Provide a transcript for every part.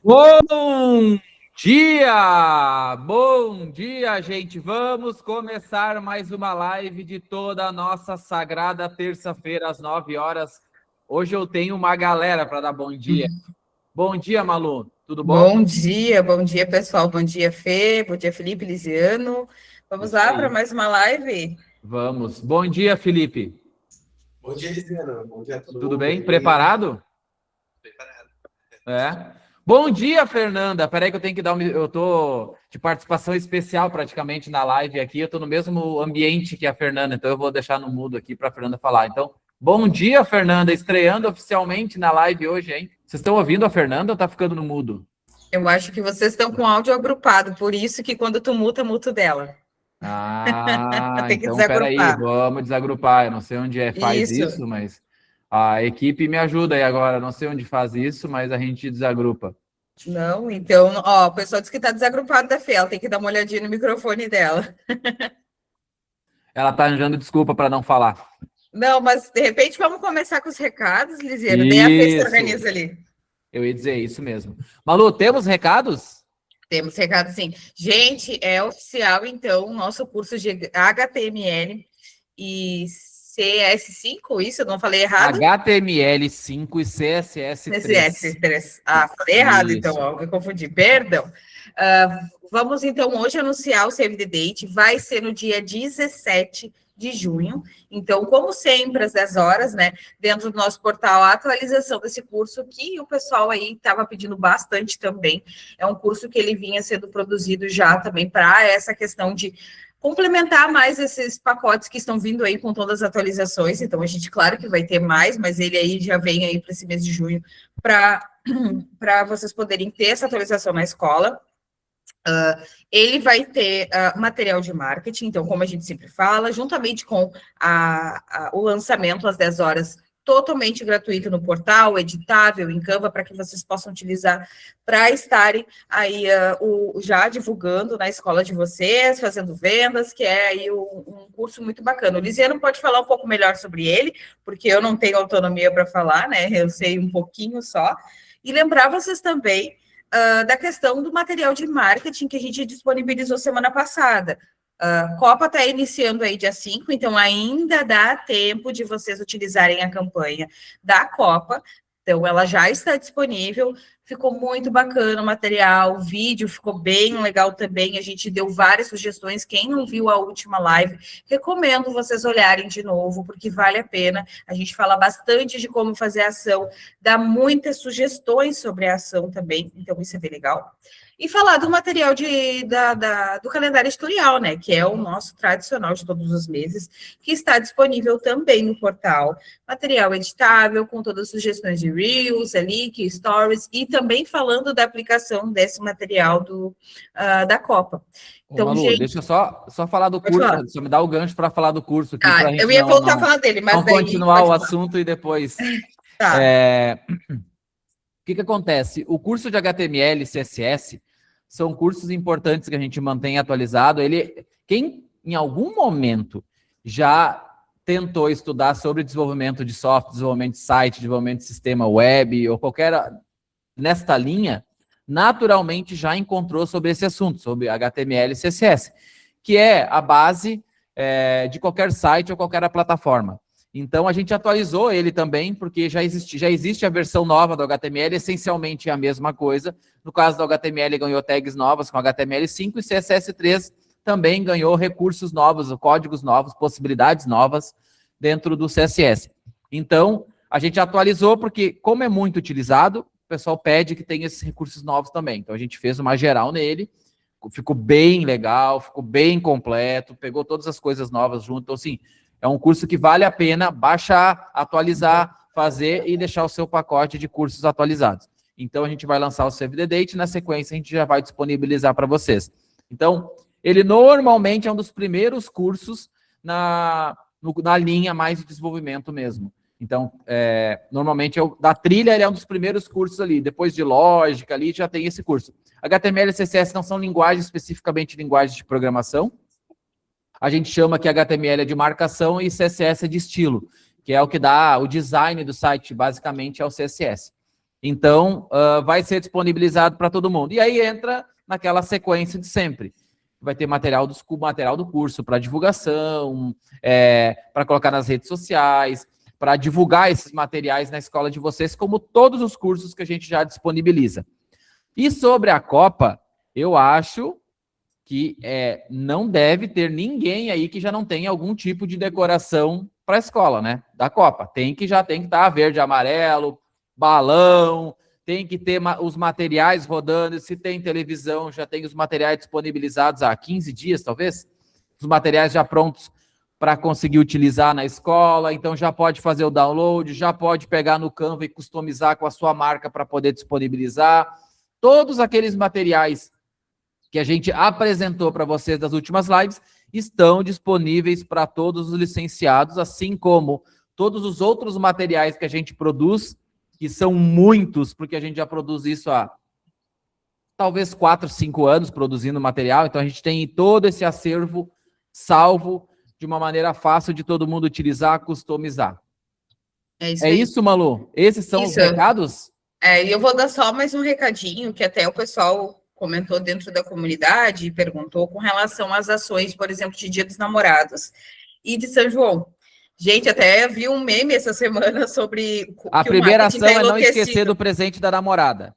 Bom dia! Bom dia, gente! Vamos começar mais uma live de toda a nossa sagrada terça-feira, às 9 horas. Hoje eu tenho uma galera para dar bom dia. Bom dia, Malu. Tudo bom? Bom dia, pessoal. Bom dia, Fê. Bom dia, Felipe, Lisiano. Vamos Isso lá para aí. mais uma live? Vamos. Bom dia, Felipe. Bom dia, Lisiano. Bom dia a todo Tudo mundo bem? aí. Preparado? Preparado. É. Bom dia, Fernanda. Peraí que eu tenho que dar Eu tô de participação especial praticamente na live aqui. Eu tô no mesmo ambiente que a Fernanda, então eu vou deixar no mudo aqui para a Fernanda falar. Então, bom dia, Fernanda. Estreando oficialmente na live hoje, hein? Vocês estão ouvindo a Fernanda ou tá ficando no mudo? Eu acho que vocês estão com áudio agrupado, por isso que quando tu muta, muto dela. Ah, Tem que então peraí, desagrupar. vamos desagrupar. Eu não sei onde faz Isso. isso, mas a equipe me ajuda aí agora. Eu não sei onde faz isso, mas a gente desagrupa. Não, então, ó, o pessoal disse que está desagrupado da Fê. Ela tem que dar uma olhadinha no microfone dela. Ela tá arranjando desculpa para não falar. Não, mas de repente vamos começar com os recados, Lisiano. Daí a Fê se Isso. organiza ali. Eu ia dizer isso mesmo. Malu, temos recados? Temos recado sim. Gente, é oficial, então, o nosso curso de HTML e CS5, isso? Eu não falei errado? HTML5 e CSS3. CSS3. Ah, falei errado, então, Isso. ó, me confundi. Perdão. Vamos, então, hoje anunciar o Save the Date. Vai ser no dia 17 de junho. Então, como sempre, às 10 horas, né? Dentro do nosso portal, a atualização desse curso, que o pessoal aí estava pedindo bastante também. É um curso que ele vinha sendo produzido já também para essa questão de complementar mais esses pacotes que estão vindo aí com todas as atualizações. Então, a gente, claro que vai ter mais, mas ele aí já vem aí para esse mês de junho para vocês poderem ter essa atualização na escola. Ele vai ter material de marketing, então, como a gente sempre fala, juntamente com o lançamento às 10 horas, totalmente gratuito no portal, editável, em Canva, para que vocês possam utilizar para estarem aí já divulgando na escola de vocês, fazendo vendas, que é aí um curso muito bacana. O Lisiano pode falar um pouco melhor sobre ele, porque eu não tenho autonomia para falar, né? Eu sei um pouquinho só. E lembrar vocês também da questão do material de marketing que a gente disponibilizou semana passada. Copa está iniciando aí dia 5, então ainda dá tempo de vocês utilizarem a campanha da Copa. Então, ela já está disponível, ficou muito bacana o material, o vídeo ficou bem legal também, a gente deu várias sugestões, quem não viu a última live, recomendo vocês olharem de novo, porque vale a pena, a gente fala bastante de como fazer a ação, dá muitas sugestões sobre a ação também, então isso é bem legal. E falar do material do calendário editorial, né, que é o nosso tradicional de todos os meses, que está disponível também no portal. Material editável, com todas as sugestões de Reels, Leak, Stories, e também falando da aplicação desse material da Copa. Ô, Malu, gente, deixa eu só falar do pode curso, falar. só me dá o gancho para falar do curso aqui, para a Eu gente ia voltar a falar dele, mas não daí continuar pode o falar. assunto e depois. Tá. O que acontece? O curso de HTML e CSS são cursos importantes que a gente mantém atualizado. Quem em algum momento já tentou estudar sobre desenvolvimento de software, desenvolvimento de site, desenvolvimento de sistema web ou qualquer nesta linha, naturalmente já encontrou sobre esse assunto, sobre HTML e CSS, que é a base de qualquer site ou qualquer plataforma. Então, a gente atualizou ele também, porque já existe a versão nova do HTML, essencialmente é a mesma coisa. No caso do HTML, ganhou tags novas com HTML5 e CSS3 também ganhou recursos novos, códigos novos, possibilidades novas dentro do CSS. Então, a gente atualizou porque, como é muito utilizado, o pessoal pede que tenha esses recursos novos também. Então, a gente fez uma geral nele, ficou bem legal, ficou bem completo, pegou todas as coisas novas junto. Então, assim, é um curso que vale a pena baixar, atualizar, fazer e deixar o seu pacote de cursos atualizados. Então, a gente vai lançar o Save the Date, na sequência a gente já vai disponibilizar para vocês. Então, ele normalmente é um dos primeiros cursos na linha mais de desenvolvimento mesmo. Então, normalmente, da trilha, ele é um dos primeiros cursos ali. Depois de lógica, ali já tem esse curso. HTML e CSS não são linguagens, especificamente linguagens de programação. A gente chama que HTML é de marcação e CSS é de estilo, que é o que dá o design do site, basicamente, é o CSS. Então, vai ser disponibilizado para todo mundo. E aí entra naquela sequência de sempre. Vai ter material do curso para divulgação, para colocar nas redes sociais, para divulgar esses materiais na escola de vocês, como todos os cursos que a gente já disponibiliza. E sobre a Copa, eu acho que não deve ter ninguém aí que já não tenha algum tipo de decoração para a escola, né? Da Copa. Já tem que estar verde, amarelo, balão, tem que ter os materiais rodando. Se tem televisão, já tem os materiais disponibilizados há 15 dias, talvez. Os materiais já prontos para conseguir utilizar na escola. Então, já pode fazer o download, já pode pegar no Canva e customizar com a sua marca para poder disponibilizar. Todos aqueles materiais que a gente apresentou para vocês das últimas lives estão disponíveis para todos os licenciados, assim como todos os outros materiais que a gente produz, que são muitos, porque a gente já produz isso há talvez 4, 5 anos produzindo material, então a gente tem todo esse acervo salvo de uma maneira fácil de todo mundo utilizar, customizar. É isso, Malu? Esses são os recados? E eu vou dar só mais um recadinho, que até o pessoal comentou dentro da comunidade e perguntou com relação às ações, por exemplo, de Dia dos Namorados e de São João. Gente, até vi um meme essa semana sobre... A primeira ação é não esquecer do presente da namorada.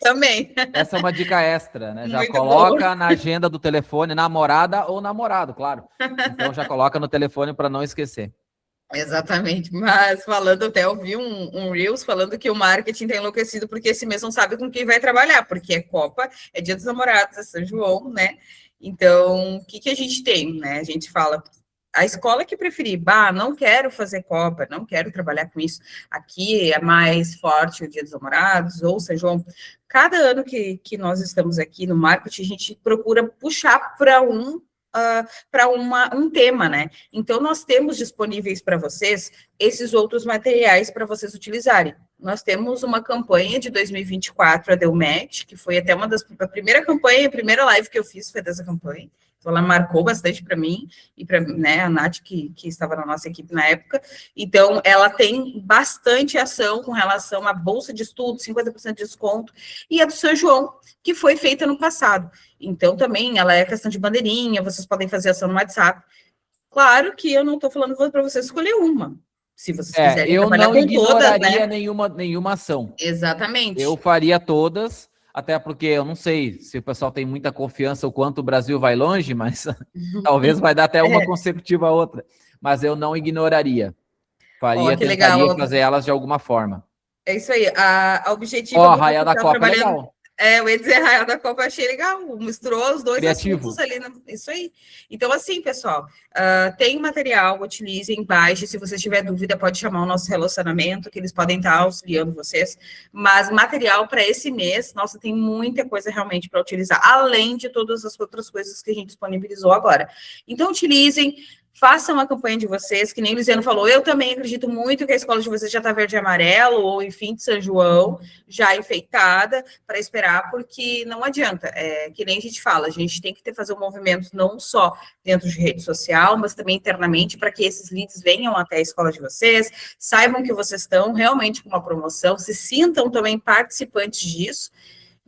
Também. Essa é uma dica extra, né? Já coloca na agenda do telefone, namorada ou namorado, claro. Então já coloca no telefone para não esquecer. Exatamente, mas falando, até eu vi um Reels falando que o marketing está enlouquecido porque esse mês não sabe com quem vai trabalhar, porque é Copa, é Dia dos Namorados, é São João, né? Então, o que a gente tem, né? A gente fala, a escola que preferir, não quero fazer Copa, não quero trabalhar com isso, aqui é mais forte o Dia dos Namorados ou São João. Cada ano que nós estamos aqui no marketing, a gente procura puxar para um tema, né? Então, nós temos disponíveis para vocês esses outros materiais para vocês utilizarem. Nós temos uma campanha de 2024, a Deu Match, que foi até a primeira campanha, a primeira live que eu fiz foi dessa campanha. Então, ela marcou bastante para mim e para, né, a Nath, que estava na nossa equipe na época. Então, ela tem bastante ação com relação à bolsa de estudo, 50% de desconto, e a do São João, que foi feita no passado. Então, também, ela é questão de bandeirinha, vocês podem fazer ação no WhatsApp. Claro que eu não estou falando para você escolher uma. Se vocês quiserem trabalhar com todas, né? Eu não ignoraria nenhuma ação. Exatamente. Eu faria todas, até porque eu não sei se o pessoal tem muita confiança o quanto o Brasil vai longe, mas talvez vai dar até uma consecutiva a outra. Mas eu não ignoraria. Tentaria fazer elas de alguma forma. É isso aí. A objetivo... Arraial da Copa é legal. Eu ia dizer Arraial da Copa, achei legal. Misturou os dois Criativo. assuntos ali. Isso aí. Então, assim, pessoal, tem material, utilizem, baixe. Se você tiver dúvida, pode chamar o nosso relacionamento, que eles podem estar auxiliando vocês. Mas material para esse mês, nossa, tem muita coisa realmente para utilizar, além de todas as outras coisas que a gente disponibilizou agora. Então, utilizem. Façam a campanha de vocês, que nem o Luciano falou, eu também acredito muito que a escola de vocês já está verde e amarelo, ou enfim, de São João, já enfeitada, para esperar, porque não adianta, que nem a gente fala, a gente tem que fazer um movimento não só dentro de rede social, mas também internamente, para que esses leads venham até a escola de vocês, saibam que vocês estão realmente com uma promoção, se sintam também participantes disso.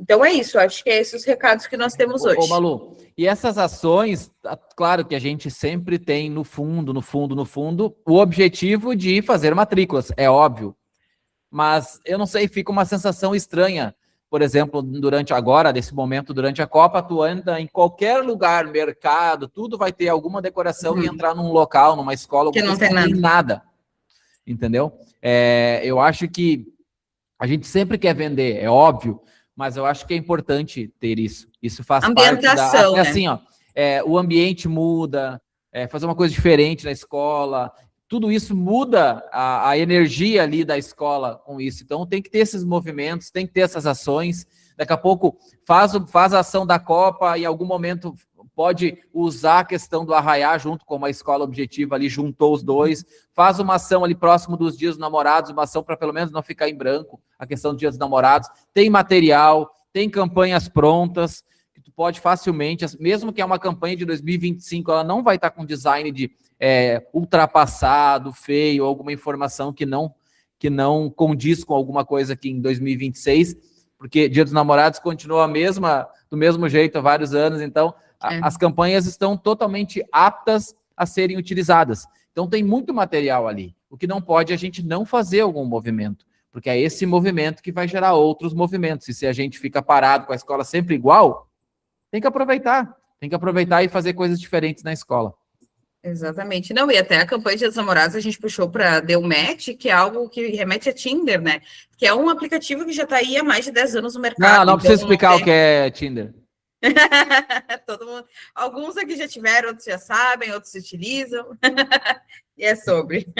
Então é isso, acho que é esses os recados que nós temos hoje. Ô Malu, e essas ações, claro que a gente sempre tem no fundo, o objetivo de fazer matrículas, é óbvio. Mas eu não sei, fica uma sensação estranha. Por exemplo, durante a Copa, tu anda em qualquer lugar, mercado, tudo vai ter alguma decoração e entrar num local, numa escola, que não tem nada. Entendeu? Eu acho que a gente sempre quer vender, é óbvio. Mas eu acho que é importante ter isso. Isso faz ambientação, parte assim, o ambiente muda, fazer uma coisa diferente na escola, tudo isso muda a energia ali da escola com isso. Então tem que ter esses movimentos, tem que ter essas ações. Daqui a pouco faz a ação da Copa e em algum momento pode usar a questão do Arraiá junto com uma escola objetiva ali, juntou os dois, faz uma ação ali próximo dos Dias dos Namorados, uma ação para pelo menos não ficar em branco, a questão dos Dias dos Namorados, tem material, tem campanhas prontas, que tu pode facilmente, mesmo que é uma campanha de 2025, ela não vai estar com design de ultrapassado, feio, alguma informação que que não condiz com alguma coisa aqui em 2026, porque Dia dos Namorados continua do mesmo jeito há vários anos, então as campanhas estão totalmente aptas a serem utilizadas. Então tem muito material ali. O que não pode é a gente não fazer algum movimento, porque é esse movimento que vai gerar outros movimentos. E se a gente fica parado com a escola sempre igual, tem que aproveitar e fazer coisas diferentes na escola. Exatamente. Não, e até a campanha de Dia dos Namorados a gente puxou para Deu Match, que é algo que remete a Tinder, né? Que é um aplicativo que já está aí há mais de 10 anos no mercado. Não precisa explicar o que é Tinder. Todo mundo, alguns aqui já tiveram, outros já sabem, outros utilizam. E é sobre.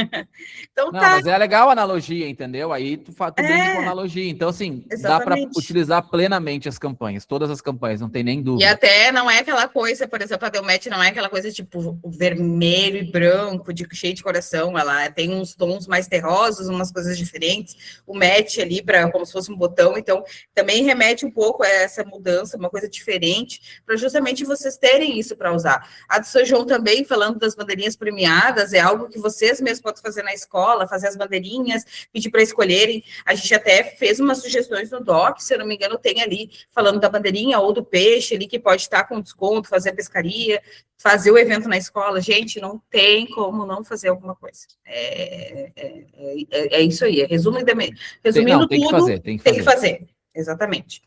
Então não, tá. mas é legal a analogia, entendeu? Aí tu brinca com analogia. Então, assim, dá para utilizar plenamente as campanhas, todas as campanhas, não tem nem dúvida. E até não é aquela coisa, por exemplo, a Deu Match não é aquela coisa tipo vermelho e branco, cheio de coração. Ela tem uns tons mais terrosos, umas coisas diferentes. O match ali, como se fosse um botão. Então, também remete um pouco a essa mudança, uma coisa diferente, para justamente vocês terem isso para usar. A do São João também, falando das bandeirinhas premiadas, é algo que vocês mesmos podem fazer na escola, fazer as bandeirinhas, pedir para escolherem. A gente até fez umas sugestões no doc, se eu não me engano, tem ali falando da bandeirinha ou do peixe ali que pode estar com desconto, fazer a pescaria, fazer o evento na escola. Gente, não tem como não fazer alguma coisa. É isso aí. Resumindo tudo, tem que fazer. Exatamente.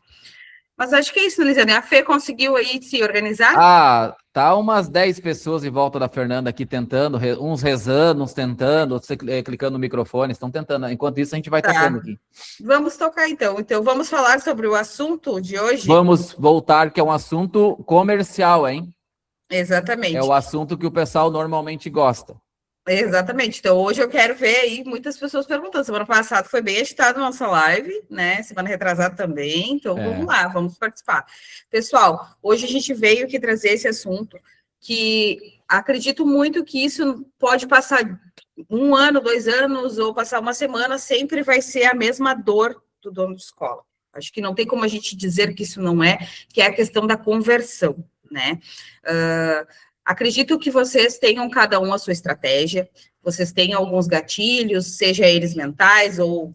Mas acho que é isso, Lisiane. A Fê conseguiu aí se organizar? Tá umas 10 pessoas em volta da Fernanda aqui tentando, uns rezando, uns tentando, outros clicando no microfone, estão tentando. Enquanto isso, a gente vai tocando aqui. Vamos tocar então. Então, vamos falar sobre o assunto de hoje? Vamos voltar, que é um assunto comercial, hein? Exatamente. É o assunto que o pessoal normalmente gosta. Exatamente. Então, hoje eu quero ver aí muitas pessoas perguntando. Semana passada foi bem agitada a nossa live, né? Semana retrasada também. Então, vamos lá, vamos participar. Pessoal, hoje a gente veio aqui trazer esse assunto que acredito muito que isso pode passar 1 ano, 2 anos, ou passar uma semana, sempre vai ser a mesma dor do dono de escola. Acho que não tem como a gente dizer que isso não é, que é a questão da conversão, né? Acredito que vocês tenham cada um a sua estratégia, vocês têm alguns gatilhos, seja eles mentais, ou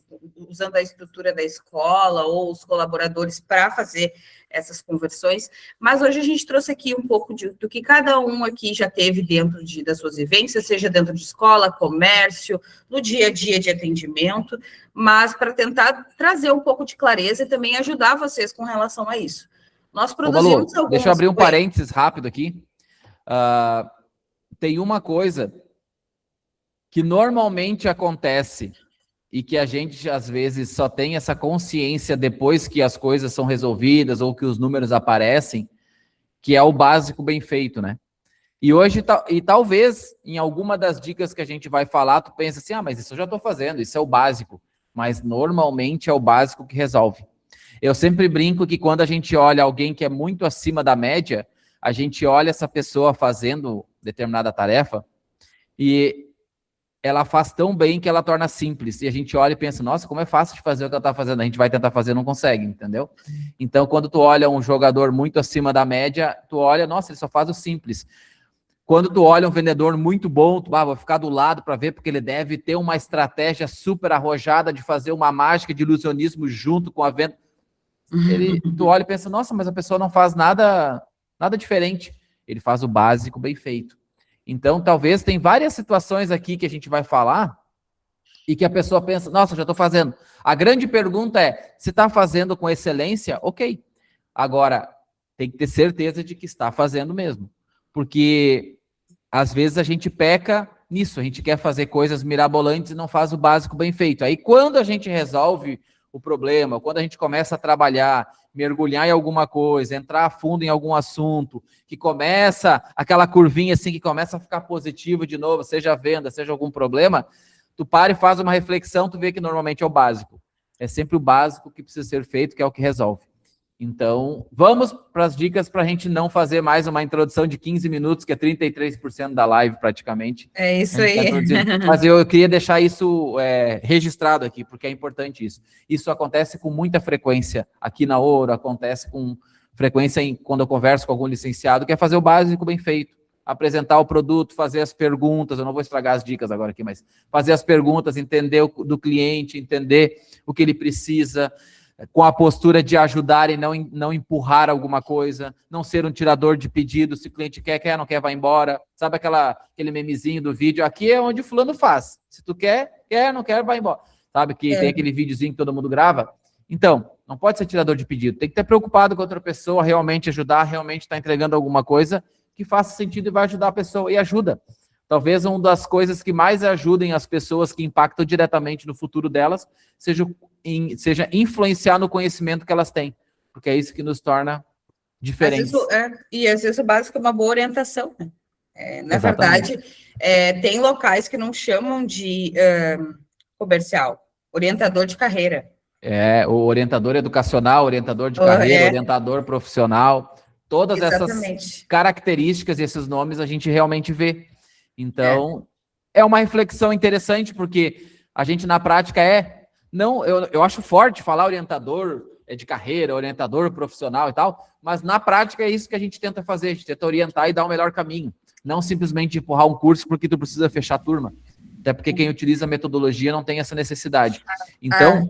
usando a estrutura da escola, ou os colaboradores para fazer essas conversões, mas hoje a gente trouxe aqui um pouco do que cada um aqui já teve dentro das suas vivências, seja dentro de escola, comércio, no dia a dia de atendimento, mas para tentar trazer um pouco de clareza e também ajudar vocês com relação a isso. Nós produzimos alguns... Deixa eu abrir um parênteses rápido aqui. Tem uma coisa que normalmente acontece e que a gente, às vezes, só tem essa consciência depois que as coisas são resolvidas ou que os números aparecem, que é o básico bem feito, né? E hoje, talvez, em alguma das dicas que a gente vai falar, tu pensa assim, mas isso eu já estou fazendo, isso é o básico. Mas, normalmente, é o básico que resolve. Eu sempre brinco que quando a gente olha alguém que é muito acima da média, a gente olha essa pessoa fazendo determinada tarefa e ela faz tão bem que ela torna simples. E a gente olha e pensa, nossa, como é fácil de fazer o que ela está fazendo. A gente vai tentar fazer e não consegue, entendeu? Então, quando tu olha um jogador muito acima da média, tu olha, nossa, ele só faz o simples. Quando tu olha um vendedor muito bom, tu vou ficar do lado para ver, porque ele deve ter uma estratégia super arrojada de fazer uma mágica de ilusionismo junto com a venda. Tu olha e pensa, nossa, mas a pessoa não faz nada diferente. Ele faz o básico bem feito. Então, talvez tem várias situações aqui que a gente vai falar e que a pessoa pensa, nossa, já estou fazendo. A grande pergunta é, se está fazendo com excelência, ok. Agora, tem que ter certeza de que está fazendo mesmo. Porque, às vezes, a gente peca nisso. A gente quer fazer coisas mirabolantes e não faz o básico bem feito. Aí, quando a gente resolve o problema, quando a gente começa a trabalhar, mergulhar em alguma coisa, entrar a fundo em algum assunto, que começa aquela curvinha assim, que começa a ficar positivo de novo, seja a venda, seja algum problema, tu para e faz uma reflexão, tu vê que normalmente é o básico. É sempre o básico que precisa ser feito, que é o que resolve. Então, vamos para as dicas para a gente não fazer mais uma introdução de 15 minutos, que é 33% da live praticamente. É isso aí. Mas eu queria deixar isso registrado aqui, porque é importante isso. Isso acontece com muita frequência aqui na Ouro, acontece com frequência quando eu converso com algum licenciado, que é fazer o básico bem feito. apresentar o produto, fazer as perguntas, eu não vou estragar as dicas agora aqui, mas fazer as perguntas, entender do cliente, entender o que ele precisa, com a postura de ajudar e não empurrar alguma coisa, não ser um tirador de pedido, se o cliente quer, não quer, vai embora. Sabe aquele memezinho do vídeo? Aqui é onde o fulano faz. Se tu quer, não quer, vai embora. Sabe que tem aquele videozinho que todo mundo grava? Então, não pode ser tirador de pedido. Tem que estar preocupado com outra pessoa, realmente ajudar, realmente estar entregando alguma coisa que faça sentido e vai ajudar a pessoa. E ajuda. Talvez uma das coisas que mais ajudem as pessoas que impactam diretamente no futuro delas seja influenciar no conhecimento que elas têm, porque é isso que nos torna diferentes. E às vezes o básico é uma boa orientação, né? Na verdade, tem locais que não chamam de comercial, orientador de carreira. O orientador educacional, orientador de carreira, orientador profissional, todas essas características e esses nomes a gente realmente vê. Então, é uma reflexão interessante, porque a gente na prática eu acho forte falar orientador de carreira, orientador profissional e tal, mas na prática é isso que a gente tenta fazer, a gente tenta orientar e dar o melhor caminho, não simplesmente empurrar um curso porque tu precisa fechar a turma, até porque quem utiliza a metodologia não tem essa necessidade. Então,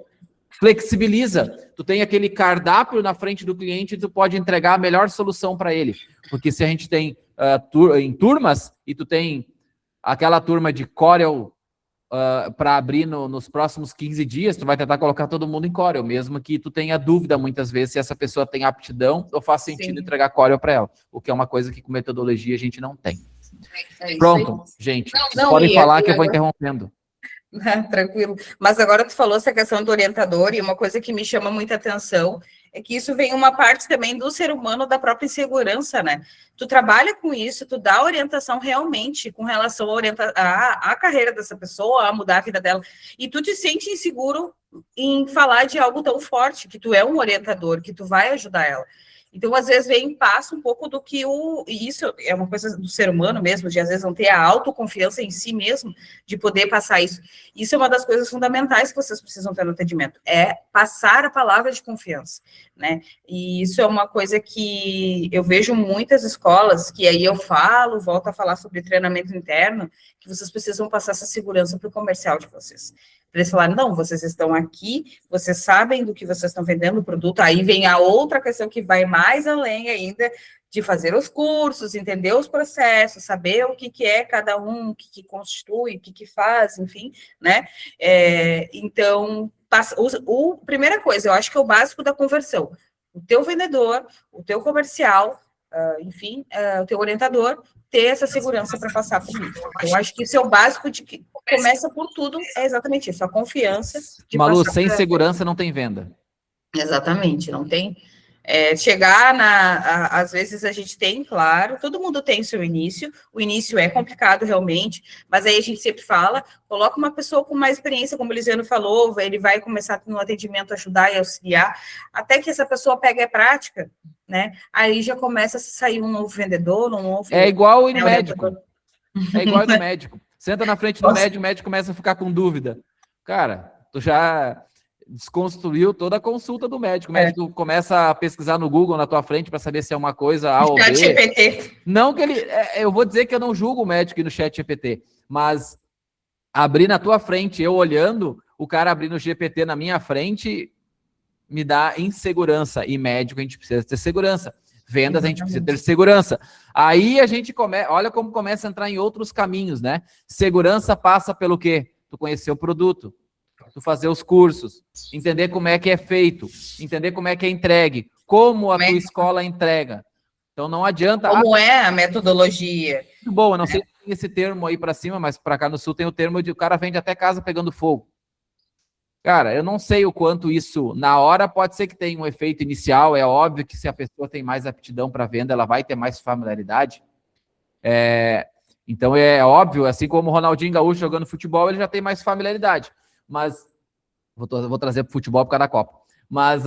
flexibiliza, tu tem aquele cardápio na frente do cliente e tu pode entregar a melhor solução para ele, porque se a gente tem em turmas e tu tem aquela turma de Corel para abrir nos próximos 15 dias, tu vai tentar colocar todo mundo em Corel, mesmo que tu tenha dúvida muitas vezes se essa pessoa tem aptidão ou faz sentido entregar Corel para ela, o que é uma coisa que com metodologia a gente não tem. Pronto, gente, vocês podem falar que eu vou interrompendo. Tranquilo. Mas agora tu falou essa questão do orientador, e uma coisa que me chama muita atenção é que isso vem uma parte também do ser humano, da própria insegurança, né? Tu trabalha com isso, tu dá orientação realmente com relação à carreira dessa pessoa, a mudar a vida dela, e tu te sente inseguro em falar de algo tão forte, que tu é um orientador, que tu vai ajudar ela. Então, às vezes, passa um pouco do que e isso é uma coisa do ser humano mesmo, de às vezes não ter a autoconfiança em si mesmo, de poder passar isso. Isso é uma das coisas fundamentais que vocês precisam ter no atendimento, é passar a palavra de confiança, né? E isso é uma coisa que eu vejo muitas escolas, que aí eu volto a falar sobre treinamento interno, que vocês precisam passar essa segurança para o comercial de vocês. Para eles falarem, não, vocês estão aqui, vocês sabem do que vocês estão vendendo o produto, aí vem a outra questão que vai mais além ainda, de fazer os cursos, entender os processos, saber o que é cada um, o que constitui, o que faz, enfim, né? Então, primeira coisa, eu acho que é o básico da conversão. O teu vendedor, o teu comercial, enfim, o teu orientador, ter essa segurança para passar por isso. Eu acho que isso é o básico de que começa por tudo, é exatamente isso, a confiança. Malu, sem segurança não tem venda. Exatamente, não tem. Às vezes a gente tem, claro, todo mundo tem seu início, o início é complicado realmente, mas aí a gente sempre fala, coloca uma pessoa com mais experiência, como o Lisiano falou, ele vai começar no atendimento a ajudar e auxiliar, até que essa pessoa pegue a prática, né? Aí já começa a sair um novo vendedor, um novo... É igual ir no médico. É igual ir no médico. Senta na frente do médico, o médico começa a ficar com dúvida. Cara, tu já desconstruiu toda a consulta do médico. O médico começa a pesquisar no Google na tua frente para saber se é uma coisa A ou B. ChatGPT. Não que ele... eu vou dizer que eu não julgo o médico ir no ChatGPT, mas abrir na tua frente, eu olhando, o cara abrindo o GPT na minha frente, me dá insegurança. E médico a gente precisa ter segurança. Vendas a gente precisa ter segurança. Aí a gente olha como começa a entrar em outros caminhos, né? Segurança passa pelo quê? Tu conhecer o produto, tu fazer os cursos, entender como é que é feito, entender como é que é entregue, como a tua escola entrega. Então não adianta... Como é a metodologia. Muito bom, eu não sei se tem esse termo aí para cima, mas para cá no sul tem o termo de o cara vende até casa pegando fogo. Cara, eu não sei o quanto isso, na hora, pode ser que tenha um efeito inicial, é óbvio que se a pessoa tem mais aptidão para venda, ela vai ter mais familiaridade. Então é óbvio, assim como o Ronaldinho Gaúcho jogando futebol, ele já tem mais familiaridade. Mas, vou trazer para o futebol por causa da Copa. Mas,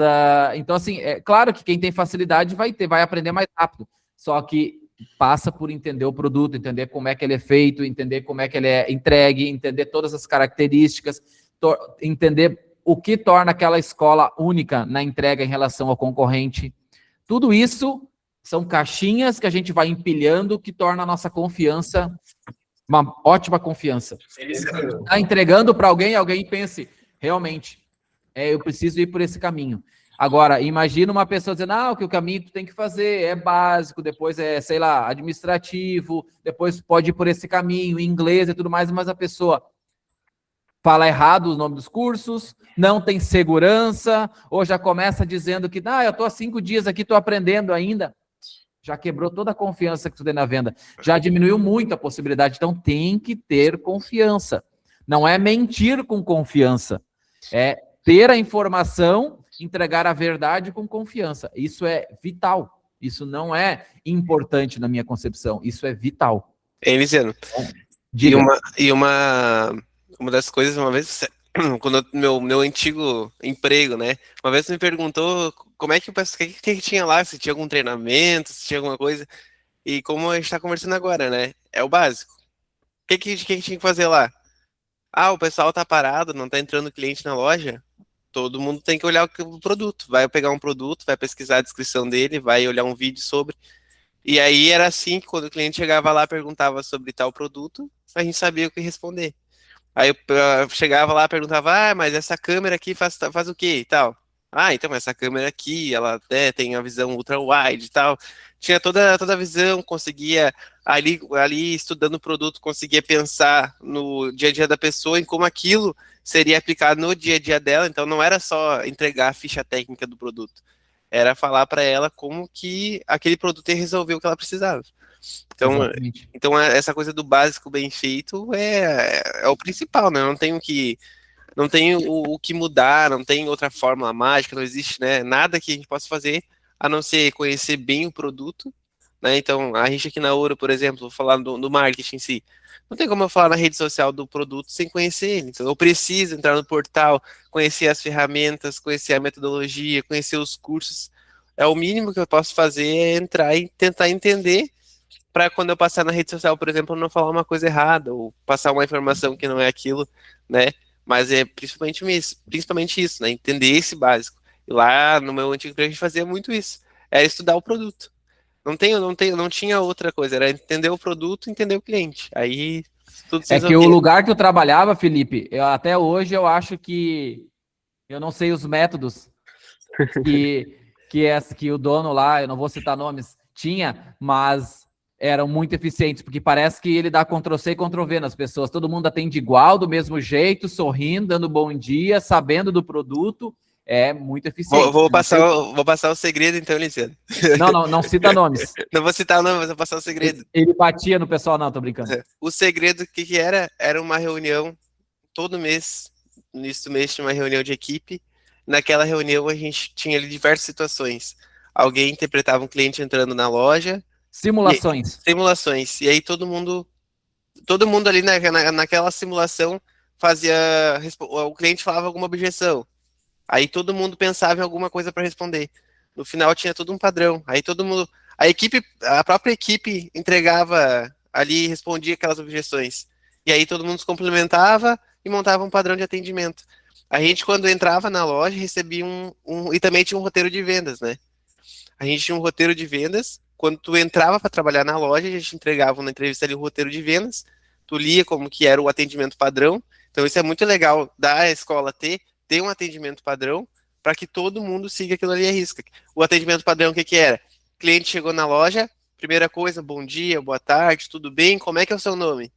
então assim, é claro que quem tem facilidade vai aprender mais rápido. Só que passa por entender o produto, entender como é que ele é feito, entender como é que ele é entregue, entender todas as características, entender o que torna aquela escola única na entrega em relação ao concorrente. Tudo isso São caixinhas que a gente vai empilhando que torna a nossa confiança uma ótima confiança. Está entregando para alguém, alguém pense, realmente, eu preciso ir por esse caminho. Agora, imagina uma pessoa dizendo, que o caminho que tu tem que fazer é básico, depois é, sei lá, administrativo, depois pode ir por esse caminho, inglês e tudo mais, mas a pessoa fala errado os nomes dos cursos, não tem segurança, ou já começa dizendo que, eu estou há 5 dias aqui, estou aprendendo ainda. Já quebrou toda a confiança que tu tem na venda. Já diminuiu muito a possibilidade. Então, tem que ter confiança. Não é mentir com confiança. É ter a informação, entregar a verdade com confiança. Isso é vital. Isso não é importante na minha concepção. Isso é vital. Elisiano, e uma das coisas, uma vez, quando meu antigo emprego, né? Uma vez me perguntou como é que que tinha lá, se tinha algum treinamento, se tinha alguma coisa. E como a gente está conversando agora, né? É o básico. O que tinha que fazer lá? O pessoal tá parado, não tá entrando cliente na loja. Todo mundo tem que olhar o produto. Vai pegar um produto, vai pesquisar a descrição dele, vai olhar um vídeo sobre. E aí era assim que quando o cliente chegava lá, perguntava sobre tal produto, a gente sabia o que responder. Aí eu chegava lá, perguntava, mas essa câmera aqui faz o quê e tal? Então essa câmera aqui, ela tem a visão ultra-wide e tal. Tinha toda a visão, conseguia, ali estudando o produto, conseguia pensar no dia a dia da pessoa, em como aquilo seria aplicado no dia a dia dela. Então não era só entregar a ficha técnica do produto, era falar para ela como que aquele produto ia resolver o que ela precisava. Então essa coisa do básico bem feito é o principal, né? Não tem o que mudar, não tem outra fórmula mágica, não existe, né, nada que a gente possa fazer a não ser conhecer bem o produto, né? Então a gente aqui na Ouro, por exemplo, vou falar do marketing em si, não tem como eu falar na rede social do produto sem conhecer ele. Então eu preciso entrar no portal, conhecer as ferramentas, conhecer a metodologia, conhecer os cursos. É o mínimo que eu posso fazer, é entrar e tentar entender, para quando eu passar na rede social, por exemplo, não falar uma coisa errada, ou passar uma informação que não é aquilo, né? Mas é principalmente isso, né? Entender esse básico. E lá no meu antigo emprego a gente fazia muito isso. Era estudar o produto. Não tinha outra coisa, era entender o produto, entender o cliente. Aí tudo se resolvia. Que o lugar que eu trabalhava, Felipe, até hoje eu acho que eu não sei os métodos que o dono lá, eu não vou citar nomes, tinha, mas eram muito eficientes, porque parece que ele dá Ctrl+C e Ctrl+V nas pessoas. Todo mundo atende igual, do mesmo jeito, sorrindo, dando bom dia, sabendo do produto. É muito eficiente. Vou passar o segredo, então, Luciano. Não cita nomes. Não vou citar nomes, mas vou passar o segredo. Ele batia no pessoal, não, tô brincando. O segredo, o que era? Era uma reunião todo mês. No início do mês tinha uma reunião de equipe. Naquela reunião a gente tinha ali diversas situações. Alguém interpretava um cliente entrando na loja. Simulações. E aí todo mundo ali naquela simulação o cliente falava alguma objeção. Aí todo mundo pensava em alguma coisa para responder. No final tinha todo um padrão. Aí todo mundo, a própria equipe entregava ali, respondia aquelas objeções. E aí todo mundo se complementava e montava um padrão de atendimento. A gente, quando entrava na loja, recebia e também tinha um roteiro de vendas, né? A gente tinha um roteiro de vendas. Quando tu entrava para trabalhar na loja, a gente entregava na entrevista ali o roteiro de vendas. Tu lia como que era o atendimento padrão. Então isso é muito legal da escola ter um atendimento padrão para que todo mundo siga aquilo ali à risca. O atendimento padrão, o que era? O cliente chegou na loja, primeira coisa, bom dia, boa tarde, tudo bem? Como é que é o seu nome?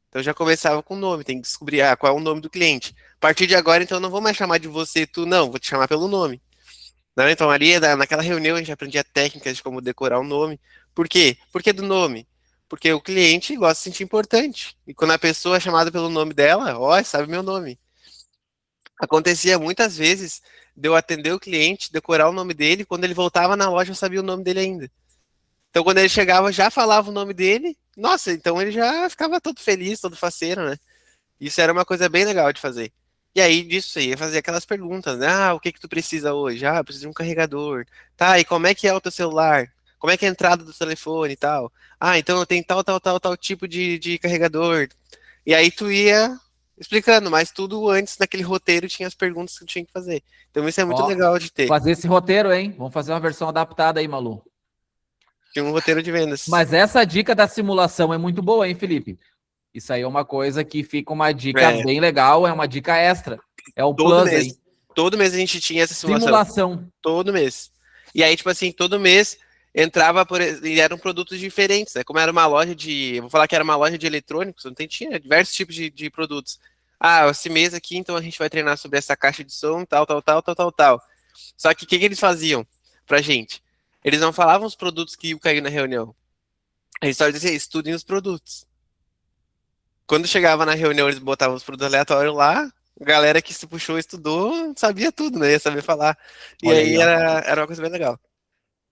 Então já começava com o nome, tem que descobrir qual é o nome do cliente. A partir de agora, então, eu não vou mais chamar de você, tu, não, vou te chamar pelo nome. Não, então ali, naquela reunião, a gente aprendia técnicas de como decorar o nome. Por quê? Por que do nome? Porque o cliente gosta de se sentir importante. E quando a pessoa é chamada pelo nome dela, sabe meu nome. Acontecia muitas vezes de eu atender o cliente, decorar o nome dele, quando ele voltava na loja eu sabia o nome dele ainda. Então quando ele chegava, já falava o nome dele, nossa, então ele já ficava todo feliz, todo faceiro, né? Isso era uma coisa bem legal de fazer. E aí disso aí, ia fazer aquelas perguntas, né? O que tu precisa hoje? Eu preciso de um carregador. Tá, e como é que é o teu celular? Como é que é a entrada do telefone e tal? Então eu tenho tal tipo de carregador. E aí tu ia explicando, mas tudo antes naquele roteiro tinha as perguntas que eu tinha que fazer. Então isso é muito legal de ter. Fazer esse roteiro, hein? Vamos fazer uma versão adaptada aí, Malu. Tem um roteiro de vendas. Mas essa dica da simulação é muito boa, hein, Felipe? Isso aí é uma coisa que fica uma dica bem legal, é uma dica extra. É o todo plus mês, aí. Todo mês a gente tinha essa Simulação. Todo mês. E aí, tipo assim, todo mês entrava, e eram produtos diferentes, né? Como era uma loja eu vou falar que era uma loja de eletrônicos, então tinha diversos tipos de produtos. Ah, esse mês aqui, então a gente vai treinar sobre essa caixa de som, tal. Só que o que eles faziam pra gente? Eles não falavam os produtos que iam cair na reunião. Eles só diziam, estudem os produtos. Quando chegava na reunião, eles botavam os produtos aleatórios lá, a galera que se puxou, estudou, sabia tudo, né? Ia saber falar. E Olha aí aí, era uma coisa bem legal.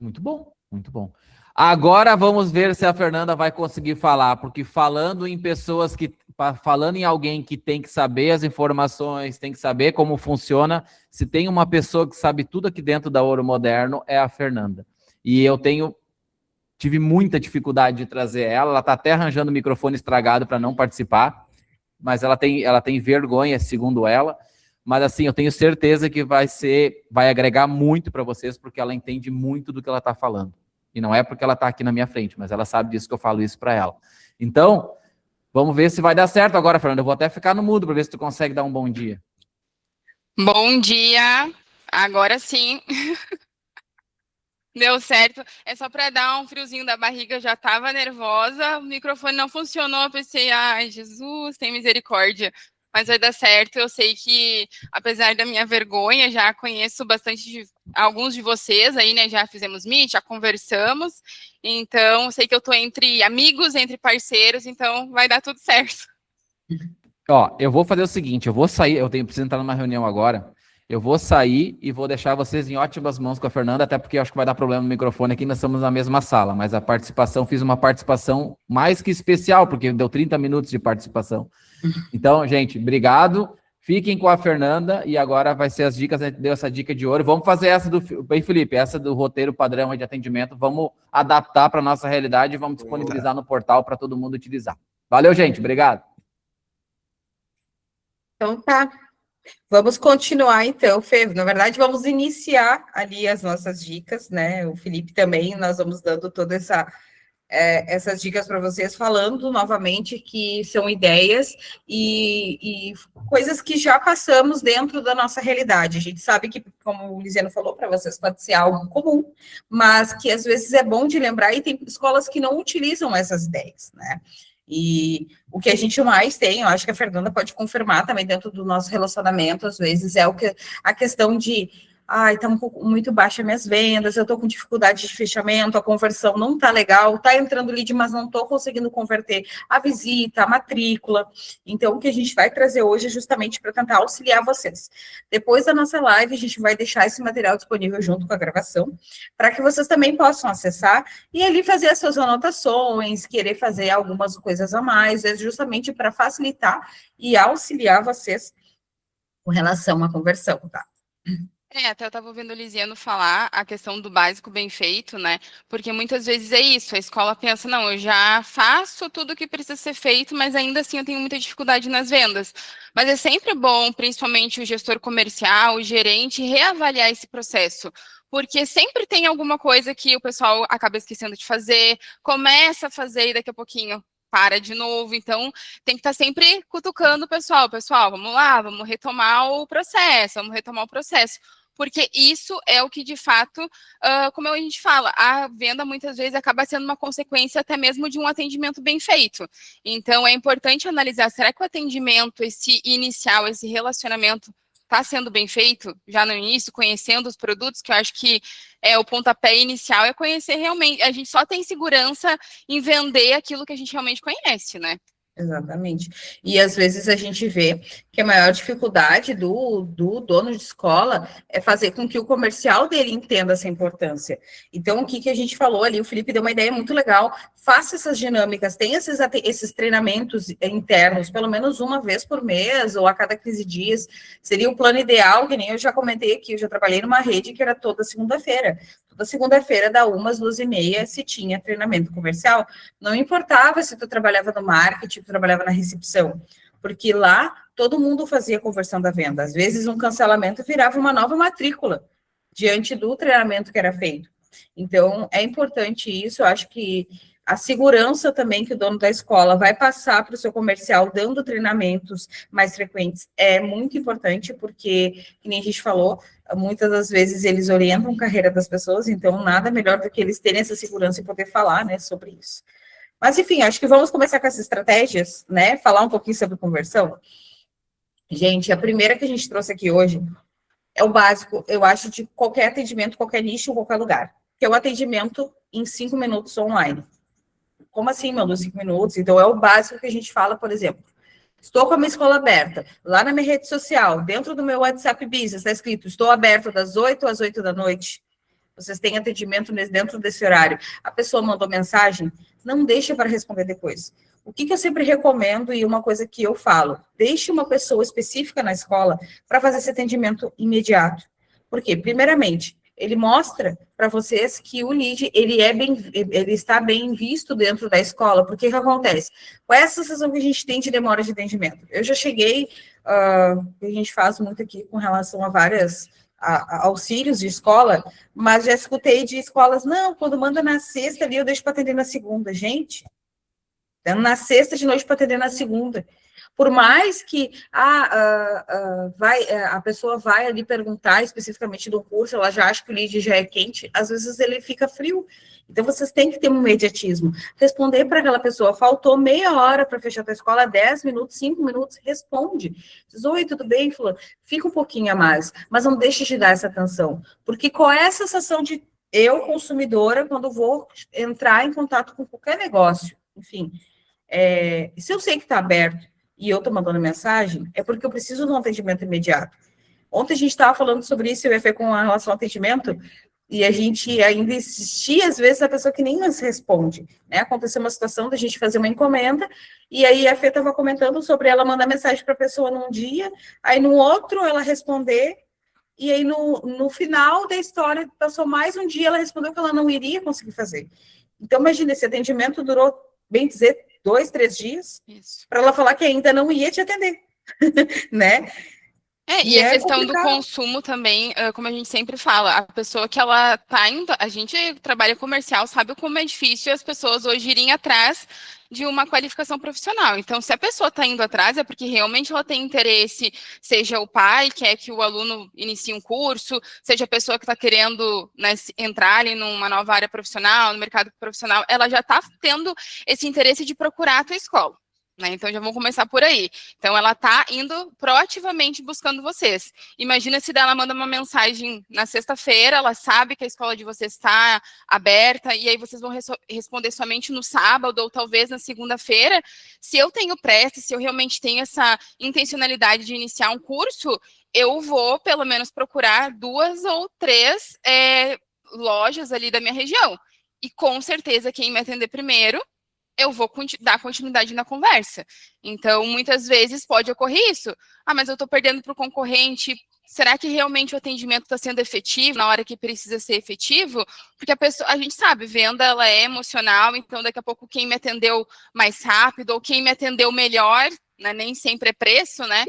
Muito bom, muito bom. Agora vamos ver se a Fernanda vai conseguir falar, porque falando em alguém que tem que saber as informações, tem que saber como funciona, se tem uma pessoa que sabe tudo aqui dentro da Ouro Moderno, é a Fernanda. E eu tive muita dificuldade de trazer ela está até arranjando o microfone estragado para não participar, mas ela tem vergonha, segundo ela. Mas assim, eu tenho certeza que vai agregar muito para vocês, porque ela entende muito do que ela está falando. E não é porque ela está aqui na minha frente, mas ela sabe disso que eu falo isso para ela. Então, vamos ver se vai dar certo agora, Fernanda. Eu vou até ficar no mudo para ver se tu consegue dar um bom dia. Bom dia, agora sim. Deu certo. É só para dar um friozinho da barriga, eu já estava nervosa, o microfone não funcionou, eu pensei, ai, Jesus, tem misericórdia. Mas vai dar certo, eu sei que, apesar da minha vergonha, já conheço alguns de vocês aí, né, já fizemos meet, já conversamos, então, sei que eu tô entre amigos, entre parceiros, então vai dar tudo certo. Ó, eu vou fazer o seguinte, eu vou sair, preciso entrar numa reunião agora, eu vou sair e vou deixar vocês em ótimas mãos com a Fernanda, até porque eu acho que vai dar problema no microfone aqui, nós estamos na mesma sala, mas fiz uma participação mais que especial, porque deu 30 minutos de participação. Então, gente, obrigado, fiquem com a Fernanda, e agora vai ser as dicas, a gente deu essa dica de ouro, vamos fazer bem, Felipe, essa do roteiro padrão de atendimento, vamos adaptar para a nossa realidade e vamos disponibilizar no portal para todo mundo utilizar. Valeu, gente, obrigado. Então tá. Vamos continuar, então, Fê. Na verdade, vamos iniciar ali as nossas dicas, né? O Felipe também, nós vamos dando todas essas dicas para vocês, falando novamente que são ideias e coisas que já passamos dentro da nossa realidade. A gente sabe que, como o Lisiano falou, para vocês pode ser algo comum, mas que às vezes é bom de lembrar, e tem escolas que não utilizam essas ideias, né? E o que a gente mais tem, eu acho que a Fernanda pode confirmar também dentro do nosso relacionamento, às vezes, é a questão de, tá muito baixa minhas vendas, eu tô com dificuldade de fechamento, a conversão não tá legal, tá entrando lead, mas não tô conseguindo converter a visita, a matrícula. Então, o que a gente vai trazer hoje é justamente para tentar auxiliar vocês. Depois da nossa live, a gente vai deixar esse material disponível junto com a gravação, para que vocês também possam acessar e ali fazer as suas anotações, querer fazer algumas coisas a mais, é justamente para facilitar e auxiliar vocês com relação à conversão, tá? Até eu estava ouvindo o Lisiano falar a questão do básico bem feito, né? Porque muitas vezes é isso, a escola pensa, não, eu já faço tudo o que precisa ser feito, mas ainda assim eu tenho muita dificuldade nas vendas. Mas é sempre bom, principalmente o gestor comercial, o gerente, reavaliar esse processo. Porque sempre tem alguma coisa que o pessoal acaba esquecendo de fazer, começa a fazer e daqui a pouquinho para de novo, então tem que estar sempre cutucando o pessoal, vamos lá, vamos retomar o processo, porque isso é o que, de fato, como a gente fala, a venda muitas vezes acaba sendo uma consequência até mesmo de um atendimento bem feito. Então, é importante analisar, será que o atendimento, esse inicial, esse relacionamento, está sendo bem feito já no início, conhecendo os produtos, que eu acho que o pontapé inicial é conhecer realmente. A gente só tem segurança em vender aquilo que a gente realmente conhece, né? Exatamente. E às vezes a gente vê que a maior dificuldade do dono de escola é fazer com que o comercial dele entenda essa importância. Então, o que a gente falou ali, o Felipe deu uma ideia muito legal, faça essas dinâmicas, tenha esses treinamentos internos, pelo menos uma vez por mês, ou a cada 15 dias, seria o plano ideal, que nem eu já comentei aqui, eu já trabalhei numa rede que era toda segunda-feira. Toda segunda-feira, da 1 às 2h30, se tinha treinamento comercial. Não importava se tu trabalhava no marketing, tu trabalhava na recepção, porque lá todo mundo fazia conversão da venda. Às vezes um cancelamento virava uma nova matrícula diante do treinamento que era feito. Então, é importante isso, eu acho que a segurança também que o dono da escola vai passar para o seu comercial, dando treinamentos mais frequentes, é muito importante, porque, que nem a gente falou, muitas das vezes eles orientam a carreira das pessoas, então nada melhor do que eles terem essa segurança e poder falar, né, sobre isso. Mas, enfim, acho que vamos começar com essas estratégias, né, falar um pouquinho sobre conversão. Gente, a primeira que a gente trouxe aqui hoje é o básico, eu acho, de qualquer atendimento, qualquer nicho, qualquer lugar, que é o atendimento em 5 minutos online. Como assim, meu, 5 minutos? Então, é o básico que a gente fala, por exemplo. Estou com a minha escola aberta, lá na minha rede social, dentro do meu WhatsApp Business, está escrito, estou aberto das 8 às 8 da noite. Vocês têm atendimento dentro desse horário. A pessoa mandou mensagem, não deixa para responder depois. O que eu sempre recomendo, e uma coisa que eu falo, deixe uma pessoa específica na escola para fazer esse atendimento imediato. Por quê? Primeiramente, ele mostra para vocês que o lead, ele está bem visto dentro da escola, porque o que acontece? Qual é a sensação que a gente tem de demora de atendimento? Eu já cheguei, a gente faz muito aqui com relação a várias auxílios de escola, mas já escutei de escolas, não, quando manda na sexta ali, eu deixo para atender na segunda. Gente, na sexta de noite para atender na segunda. Por mais que a pessoa vai ali perguntar especificamente do curso, ela já acha que o lead já é quente, às vezes ele fica frio. Então, vocês têm que ter um imediatismo. Responder para aquela pessoa, faltou meia hora para fechar a tua escola, 10 minutos, 5 minutos, responde. Diz, oi, tudo bem, fulano? Fica um pouquinho a mais, mas não deixe de dar essa atenção. Porque qual é a sensação de eu, consumidora, quando vou entrar em contato com qualquer negócio? Enfim, se eu sei que está aberto, e eu estou mandando mensagem, é porque eu preciso de um atendimento imediato. Ontem a gente estava falando sobre isso, eu com relação ao atendimento, e a gente ainda insistia, às vezes, a pessoa que nem nos responde, né? Aconteceu uma situação da gente fazer uma encomenda, e aí a Fê estava comentando sobre ela mandar mensagem para a pessoa num dia, aí no outro ela responder, e aí no final da história, passou mais um dia, ela respondeu que ela não iria conseguir fazer. Então, imagina, esse atendimento durou, bem dizer, 2, 3 dias, para ela falar que ainda não ia te atender, né? E a questão do consumo também, como a gente sempre fala, a pessoa que ela tá indo, a gente trabalha comercial, sabe como é difícil as pessoas hoje irem atrás de uma qualificação profissional. Então, se a pessoa está indo atrás, é porque realmente ela tem interesse, seja o pai, quer que o aluno inicie um curso, seja a pessoa que está querendo, né, entrar ali numa nova área profissional, no mercado profissional, ela já está tendo esse interesse de procurar a tua escola. Né? Então, já vamos começar por aí. Então, ela está indo proativamente buscando vocês. Imagina se ela manda uma mensagem na sexta-feira, ela sabe que a escola de vocês está aberta, e aí vocês vão responder somente no sábado, ou talvez na segunda-feira. Se eu tenho pressa, se eu realmente tenho essa intencionalidade de iniciar um curso, eu vou, pelo menos, procurar 2 ou 3 lojas ali da minha região. E, com certeza, quem me atender primeiro, eu vou dar continuidade na conversa. Então, muitas vezes pode ocorrer isso. Mas eu estou perdendo para o concorrente. Será que realmente o atendimento está sendo efetivo na hora que precisa ser efetivo? Porque a gente sabe, venda ela é emocional, então daqui a pouco quem me atendeu mais rápido ou quem me atendeu melhor, né, nem sempre é preço, né?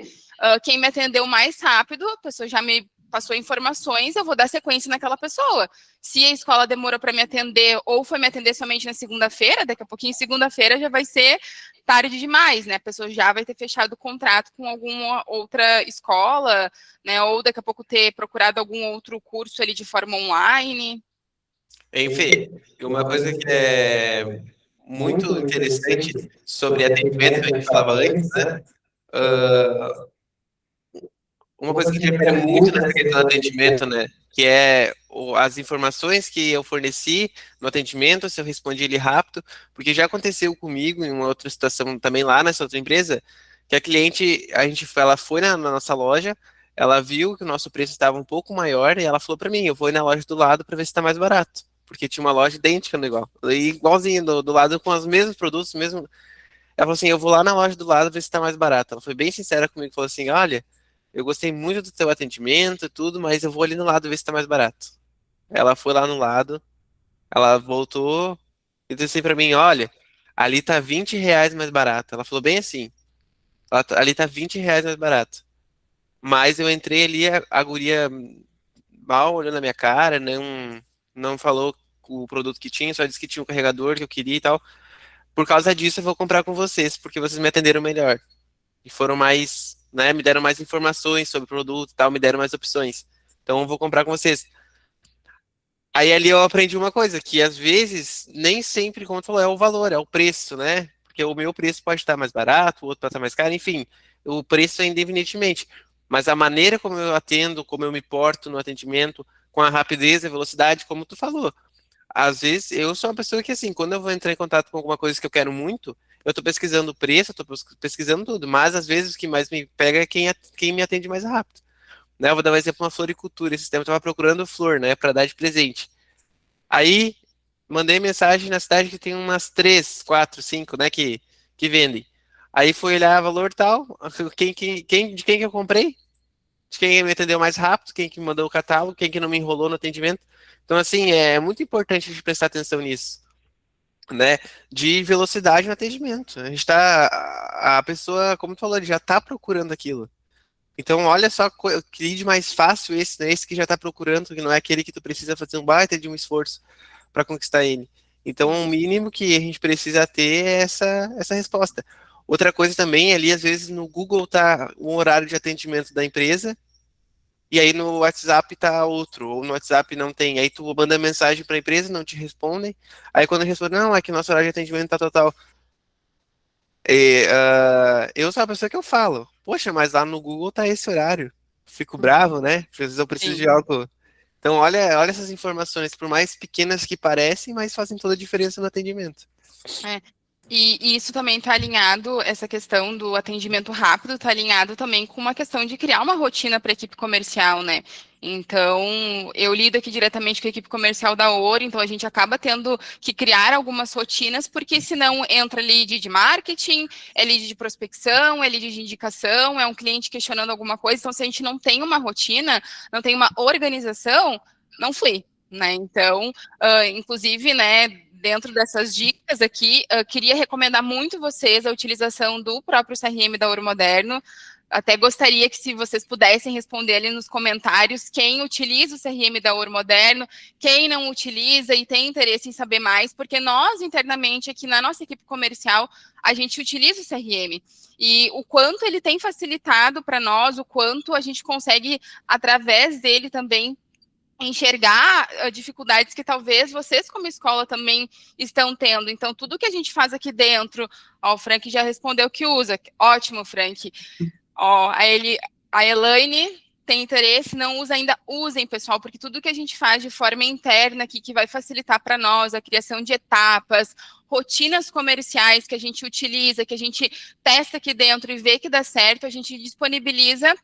Quem me atendeu mais rápido, a pessoa já me passou informações, eu vou dar sequência naquela pessoa. Se a escola demorou para me atender ou foi me atender somente na segunda-feira, daqui a pouquinho, segunda-feira, já vai ser tarde demais, né? A pessoa já vai ter fechado o contrato com alguma outra escola, né? Ou daqui a pouco ter procurado algum outro curso ali de forma online. Enfim, uma coisa que é muito interessante sobre atendimento que a gente falava antes, né? Uma coisa que interfere muito nessa questão do atendimento, né? Que é as informações que eu forneci no atendimento, se eu respondi ele rápido, porque já aconteceu comigo em uma outra situação também lá nessa outra empresa, que a cliente, ela foi na nossa loja, ela viu que o nosso preço estava um pouco maior e ela falou para mim, eu vou ir na loja do lado para ver se está mais barato, porque tinha uma loja idêntica no igualzinho do lado com os mesmos produtos, mesmo. Ela falou assim, eu vou lá na loja do lado ver se está mais barato. Ela foi bem sincera comigo, falou assim, olha, eu gostei muito do teu atendimento e tudo, mas eu vou ali no lado ver se tá mais barato. Ela foi lá no lado, ela voltou e disse assim pra mim, olha, ali tá R$ 20 mais barato. Ela falou bem assim, ali tá R$ 20 mais barato. Mas eu entrei ali, a guria mal olhou na minha cara, não falou o produto que tinha, só disse que tinha o carregador que eu queria e tal. Por causa disso, eu vou comprar com vocês, porque vocês me atenderam melhor. E foram mais, né, me deram mais informações sobre o produto e tal, me deram mais opções. Então, eu vou comprar com vocês. Aí ali eu aprendi uma coisa, que às vezes, nem sempre, como tu falou, é o valor, é o preço, né? Porque o meu preço pode estar mais barato, o outro pode estar mais caro, enfim, o preço é independentemente. Mas a maneira como eu atendo, como eu me porto no atendimento, com a rapidez e a velocidade, como tu falou. Às vezes, eu sou uma pessoa que, assim, quando eu vou entrar em contato com alguma coisa que eu quero muito, eu tô pesquisando o preço, eu tô pesquisando tudo, mas às vezes o que mais me pega é quem me atende mais rápido. Né? Eu vou dar um exemplo, uma floricultura. Esse tempo eu tava procurando flor, né, para dar de presente. Aí, mandei mensagem na cidade que tem umas 3, 4, 5, né, que vendem. Aí fui olhar valor tal, de quem que eu comprei? De quem me atendeu mais rápido, quem que me mandou o catálogo, quem que não me enrolou no atendimento. Então, assim, é muito importante a gente prestar atenção nisso, né? De velocidade no atendimento. A gente tá, a pessoa, como tu falou, ele já tá procurando aquilo. Então, olha só que lead mais fácil esse, né? Esse que já tá procurando, que não é aquele que tu precisa fazer um baita de um esforço para conquistar ele. Então, o mínimo que a gente precisa ter é essa resposta. Outra coisa também, ali, às vezes, no Google tá o horário de atendimento da empresa, e aí no WhatsApp tá outro, ou no WhatsApp não tem. Aí tu manda mensagem para a empresa, não te respondem. Aí quando responde, não, é que nosso horário de atendimento tá total. Eu sou a pessoa que eu falo, poxa, mas lá no Google tá esse horário. Fico bravo, né? Às vezes eu preciso de Sim. algo. Então, olha essas informações, por mais pequenas que parecem, mas fazem toda a diferença no atendimento. É. E isso também está alinhado, essa questão do atendimento rápido está alinhado também com uma questão de criar uma rotina para a equipe comercial, né? Então, eu lido aqui diretamente com a equipe comercial da Ouro, então a gente acaba tendo que criar algumas rotinas, porque senão entra lead de marketing, é lead de prospecção, é lead de indicação, é um cliente questionando alguma coisa. Então, se a gente não tem uma rotina, não tem uma organização, não flui, né? Então, inclusive, né, dentro dessas dicas aqui, queria recomendar muito vocês a utilização do próprio CRM da Ouro Moderno. Até gostaria que, se vocês pudessem responder ali nos comentários, quem utiliza o CRM da Ouro Moderno, quem não utiliza e tem interesse em saber mais, porque nós, internamente, aqui na nossa equipe comercial, a gente utiliza o CRM. E o quanto ele tem facilitado para nós, o quanto a gente consegue, através dele também, enxergar dificuldades que talvez vocês como escola também estão tendo. Então, tudo que a gente faz aqui dentro, ó, o Frank já respondeu que usa. Ótimo, Frank. Ó, a Elaine tem interesse, não usa ainda, usem, pessoal, porque tudo que a gente faz de forma interna aqui, que vai facilitar para nós a criação de etapas, rotinas comerciais que a gente utiliza, que a gente testa aqui dentro e vê que dá certo, a gente disponibiliza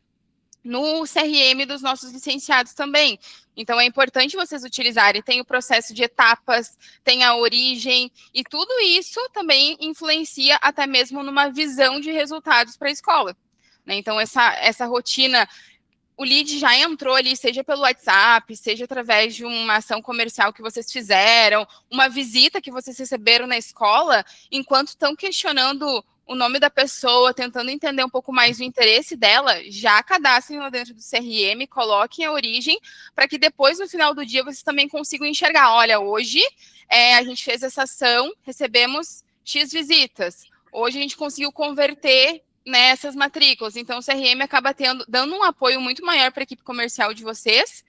no CRM dos nossos licenciados também. Então, é importante vocês utilizarem. Tem o processo de etapas, tem a origem, e tudo isso também influencia até mesmo numa visão de resultados para a escola. Né? Então, essa rotina, o lead já entrou ali, seja pelo WhatsApp, seja através de uma ação comercial que vocês fizeram, uma visita que vocês receberam na escola, enquanto estão questionando o nome da pessoa, tentando entender um pouco mais o interesse dela, já cadastrem lá dentro do CRM, coloquem a origem, para que depois, no final do dia, vocês também consigam enxergar, olha, hoje a gente fez essa ação, recebemos X visitas, hoje a gente conseguiu converter nessas matrículas, então o CRM acaba dando um apoio muito maior para a equipe comercial de vocês,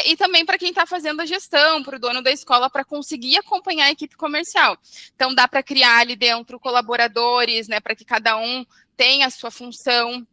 e também para quem está fazendo a gestão, para o dono da escola, para conseguir acompanhar a equipe comercial. Então, dá para criar ali dentro colaboradores, né, para que cada um tenha a sua função.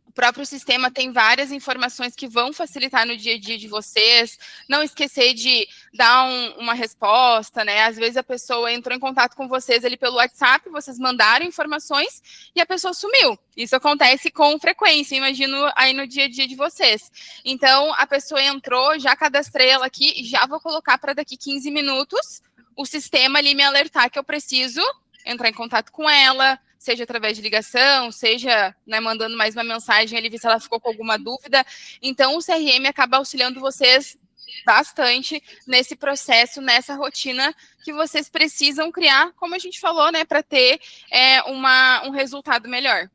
O próprio sistema tem várias informações que vão facilitar no dia a dia de vocês. Não esquecer de dar uma resposta, né? Às vezes a pessoa entrou em contato com vocês ali pelo WhatsApp, vocês mandaram informações e a pessoa sumiu. Isso acontece com frequência, imagino aí no dia a dia de vocês. Então, a pessoa entrou, já cadastrei ela aqui e já vou colocar para daqui 15 minutos o sistema ali me alertar que eu preciso entrar em contato com ela, seja através de ligação, seja, né, mandando mais uma mensagem ali, ver se ela ficou com alguma dúvida. Então, o CRM acaba auxiliando vocês bastante nesse processo, nessa rotina que vocês precisam criar, como a gente falou, né, para ter um resultado melhor.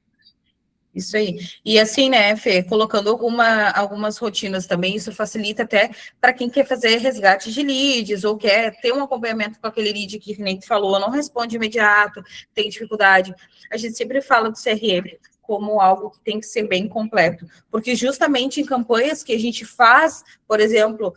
Isso aí. E assim, né, Fê, colocando algumas rotinas também, isso facilita até para quem quer fazer resgate de leads ou quer ter um acompanhamento com aquele lead que nem tu falou, não responde imediato, tem dificuldade. A gente sempre fala do CRM como algo que tem que ser bem completo, porque justamente em campanhas que a gente faz, por exemplo,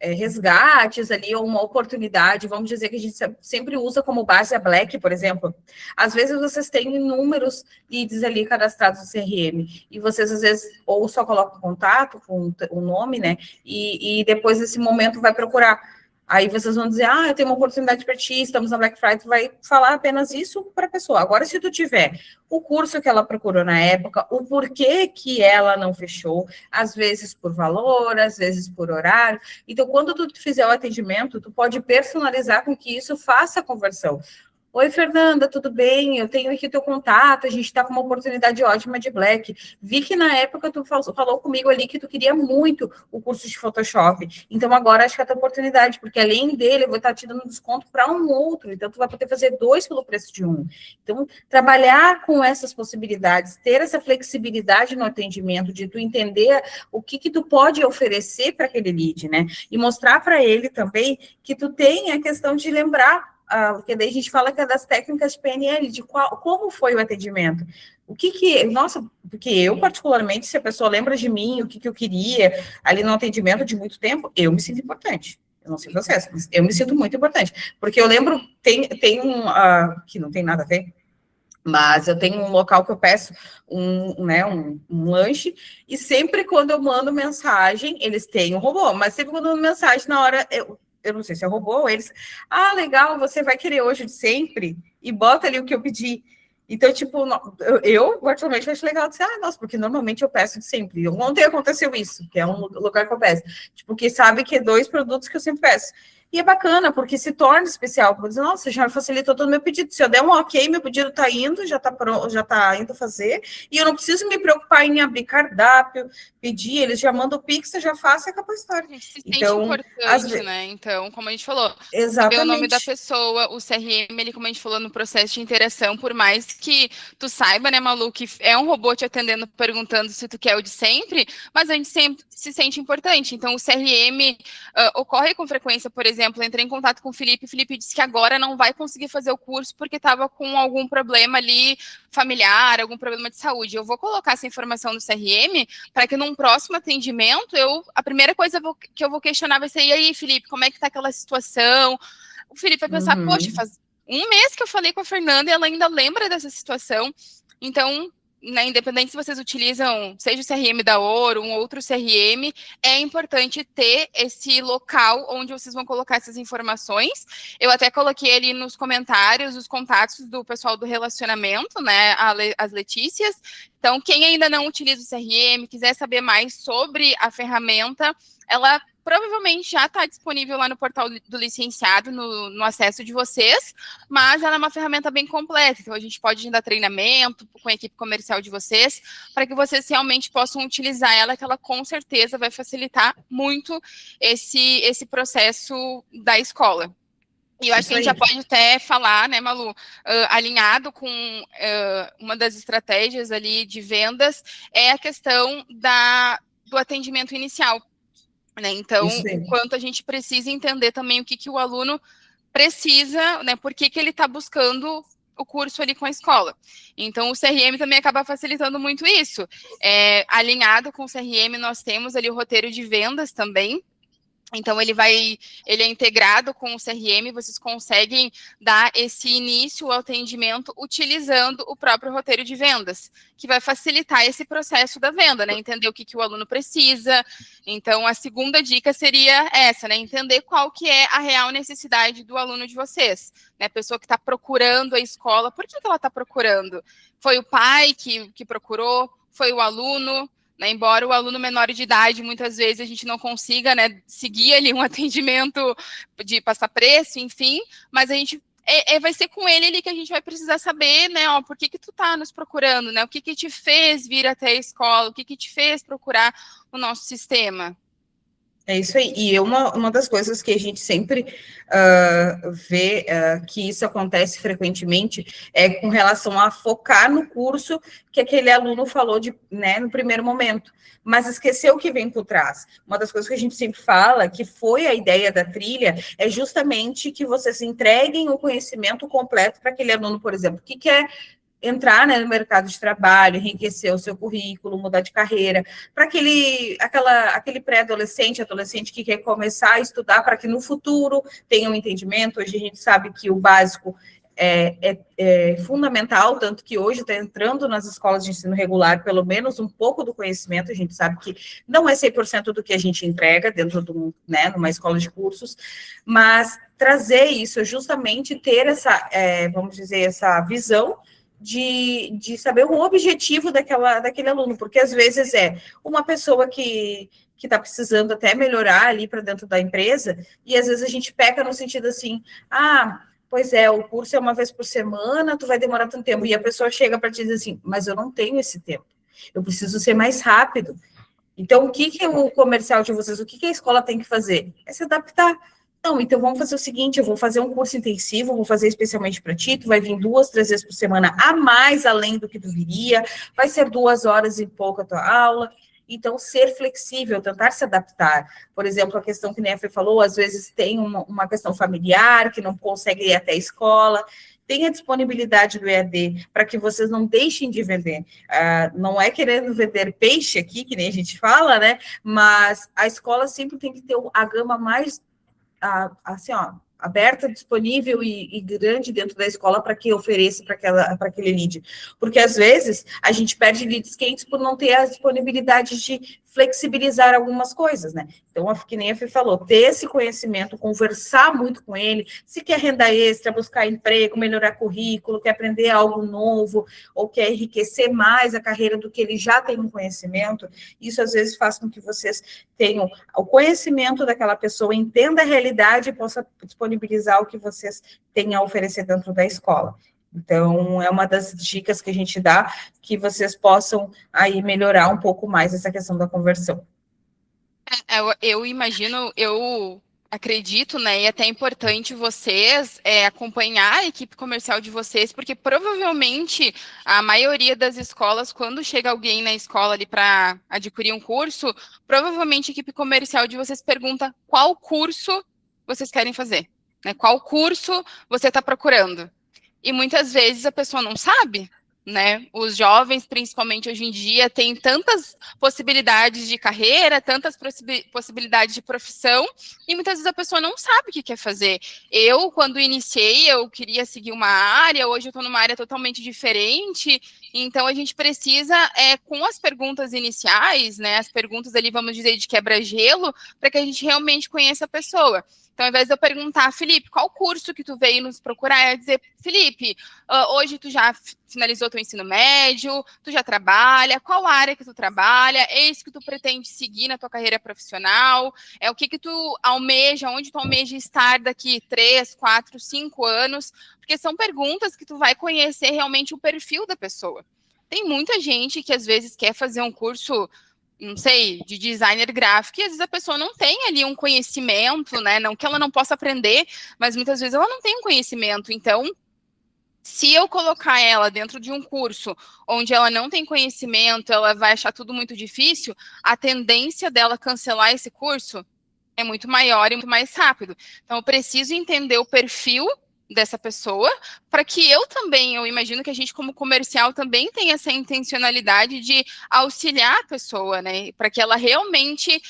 resgates ali, ou uma oportunidade, vamos dizer que a gente sempre usa como base a Black, por exemplo, às vezes vocês têm inúmeros leads ali cadastrados no CRM, e vocês às vezes ou só colocam contato com o nome, né, e depois desse momento vai procurar. Aí vocês vão dizer, eu tenho uma oportunidade para ti, estamos na Black Friday, tu vai falar apenas isso para a pessoa. Agora, se tu tiver o curso que ela procurou na época, o porquê que ela não fechou, às vezes por valor, às vezes por horário. Então, quando tu fizer o atendimento, tu pode personalizar com que isso faça a conversão. Oi, Fernanda, tudo bem? Eu tenho aqui o teu contato, a gente está com uma oportunidade ótima de Black. Vi que na época tu falou comigo ali que tu queria muito o curso de Photoshop. Então, agora acho que é a tua oportunidade, porque além dele, eu vou estar te dando desconto para um outro. Então, tu vai poder fazer 2 pelo preço de um. Então, trabalhar com essas possibilidades, ter essa flexibilidade no atendimento, de tu entender o que tu pode oferecer para aquele lead, né? E mostrar para ele também que tu tem a questão de lembrar, porque daí a gente fala que é das técnicas de PNL, de como foi o atendimento. Nossa, porque eu, particularmente, se a pessoa lembra de mim, o que eu queria, ali no atendimento de muito tempo, eu me sinto importante. Eu não sei vocês, mas eu me sinto muito importante. Porque eu lembro, tem um, que não tem nada a ver, mas eu tenho um local que eu peço um lanche, e sempre quando eu mando mensagem, eles têm um robô, mas sempre quando eu mando mensagem, na hora, eu não sei se é robô ou eles, legal, você vai querer hoje de sempre? E bota ali o que eu pedi. Então, tipo, eu particularmente acho legal dizer, nossa, porque normalmente eu peço de sempre. Ontem aconteceu isso, que é um lugar que eu peço. Tipo, que sabe que é 2 produtos que eu sempre peço. E é bacana, porque se torna especial. Vou dizer, nossa, já facilitou todo o meu pedido. Se eu der um ok, meu pedido está indo, já está indo fazer, e eu não preciso me preocupar em abrir cardápio, pedir, eles já mandam o Pix, eu já faço e acabou a história. A gente se sente Então, importante, né? Então, como a gente falou, exatamente, saber o nome da pessoa, o CRM, ele, como a gente falou, no processo de interação, por mais que tu saiba, né, Malu, que é um robô te atendendo, perguntando se tu quer o de sempre, mas a gente sempre se sente importante. Então, o CRM ocorre com frequência, por exemplo, entrei em contato com o Felipe disse que agora não vai conseguir fazer o curso porque estava com algum problema ali familiar, algum problema de saúde. Eu vou colocar essa informação no CRM para que num próximo atendimento, a primeira coisa que eu vou questionar vai ser, e aí, Felipe, como é que tá aquela situação? O Felipe vai pensar, poxa, faz um mês que eu falei com a Fernanda e ela ainda lembra dessa situação. Então, né, independente se vocês utilizam, seja o CRM da Ouro, um outro CRM, é importante ter esse local onde vocês vão colocar essas informações. Eu até coloquei ali nos comentários os contatos do pessoal do relacionamento, né, as Letícias. Então, quem ainda não utiliza o CRM, quiser saber mais sobre a ferramenta, ela provavelmente já está disponível lá no portal do licenciado, no acesso de vocês, mas ela é uma ferramenta bem completa, então a gente pode dar treinamento com a equipe comercial de vocês, para que vocês realmente possam utilizar ela, que ela com certeza vai facilitar muito esse processo da escola. E eu acho que a gente já pode até falar, né, Malu, alinhado com uma das estratégias ali de vendas, é a questão do atendimento inicial. Né? Então, o quanto a gente precisa entender também o que o aluno precisa, né? Por que ele está buscando o curso ali com a escola. Então, o CRM também acaba facilitando muito isso. Alinhado com o CRM, nós temos ali o roteiro de vendas também. Então, ele é integrado com o CRM, vocês conseguem dar esse início ao atendimento utilizando o próprio roteiro de vendas, que vai facilitar esse processo da venda, né? Entender o que o aluno precisa. Então, a segunda dica seria essa, né? Entender qual que é a real necessidade do aluno de vocês, né? A pessoa que está procurando a escola, por que ela está procurando? Foi o pai que procurou? Foi o aluno? Né, embora o aluno menor de idade, muitas vezes a gente não consiga, né, seguir ali um atendimento de passar preço, enfim, mas a gente vai ser com ele ali que a gente vai precisar saber, né, por que tu tá nos procurando, né, o que te fez vir até a escola, o que te fez procurar o nosso sistema. É isso aí. E uma das coisas que a gente sempre vê que isso acontece frequentemente é com relação a focar no curso que aquele aluno falou né, no primeiro momento, mas esqueceu o que vem por trás. Uma das coisas que a gente sempre fala, que foi a ideia da trilha, é justamente que vocês entreguem o conhecimento completo para aquele aluno, por exemplo, que quer entrar, né, no mercado de trabalho, enriquecer o seu currículo, mudar de carreira, para aquele pré-adolescente, adolescente que quer começar a estudar para que no futuro tenha um entendimento. Hoje a gente sabe que o básico é fundamental, tanto que hoje está entrando nas escolas de ensino regular pelo menos um pouco do conhecimento. A gente sabe que não é 100% do que a gente entrega dentro né, numa escola de cursos, mas trazer isso, justamente ter essa, vamos dizer, essa visão de saber o objetivo daquele aluno, porque às vezes é uma pessoa que está precisando até melhorar ali para dentro da empresa, e às vezes a gente peca no sentido assim, pois é, o curso é uma vez por semana, tu vai demorar tanto tempo, e a pessoa chega para te dizer assim, mas eu não tenho esse tempo, eu preciso ser mais rápido. Então, o que é o comercial de vocês, o que a escola tem que fazer? É se adaptar. Não, então vamos fazer o seguinte, eu vou fazer um curso intensivo, vou fazer especialmente para ti, tu vai vir 2, 3 vezes por semana a mais, além do que tu viria, vai ser 2 horas e pouco a tua aula. Então, ser flexível, tentar se adaptar. Por exemplo, a questão que a Nefre falou, às vezes tem uma questão familiar, que não consegue ir até a escola, tem a disponibilidade do EAD para que vocês não deixem de vender. Não é querendo vender peixe aqui, que nem a gente fala, né? Mas a escola sempre tem que ter a gama mais assim, ó, aberta, disponível e grande dentro da escola para que ofereça para aquele lead. Porque, às vezes, a gente perde leads quentes por não ter a disponibilidade de flexibilizar algumas coisas, né? Então, que nem a Fê falou, ter esse conhecimento, conversar muito com ele, se quer renda extra, buscar emprego, melhorar currículo, quer aprender algo novo, ou quer enriquecer mais a carreira do que ele já tem um conhecimento, isso às vezes faz com que vocês tenham o conhecimento daquela pessoa, entenda a realidade e possa disponibilizar o que vocês têm a oferecer dentro da escola. Então, é uma das dicas que a gente dá, que vocês possam aí melhorar um pouco mais essa questão da conversão. Eu imagino, eu acredito, né, e até é importante vocês acompanhar a equipe comercial de vocês, porque provavelmente a maioria das escolas, quando chega alguém na escola ali para adquirir um curso, provavelmente a equipe comercial de vocês pergunta qual curso vocês querem fazer, né, qual curso você está procurando. E muitas vezes a pessoa não sabe, né? Os jovens, principalmente hoje em dia, têm tantas possibilidades de carreira, tantas possibilidades de profissão, e muitas vezes a pessoa não sabe o que quer fazer. Eu, quando iniciei, eu queria seguir uma área, hoje eu estou numa área totalmente diferente, então a gente precisa, com as perguntas iniciais, né, as perguntas ali, vamos dizer, de quebra-gelo, para que a gente realmente conheça a pessoa. Então, ao invés de eu perguntar, Felipe, qual curso que tu veio nos procurar? Eu dizer, Felipe, hoje tu já finalizou teu ensino médio, tu já trabalha, qual área que tu trabalha, é isso que tu pretende seguir na tua carreira profissional, o que tu almeja, onde tu almeja estar daqui 3, 4, 5 anos, porque são perguntas que tu vai conhecer realmente o perfil da pessoa. Tem muita gente que às vezes quer fazer um curso, não sei, de designer gráfico, e às vezes a pessoa não tem ali um conhecimento, né, não que ela não possa aprender, mas muitas vezes ela não tem um conhecimento, então, se eu colocar ela dentro de um curso onde ela não tem conhecimento, ela vai achar tudo muito difícil, a tendência dela cancelar esse curso é muito maior e muito mais rápido. Então, eu preciso entender o perfil dessa pessoa, para que eu imagino que a gente como comercial também tenha essa intencionalidade de auxiliar a pessoa, né, para que ela realmente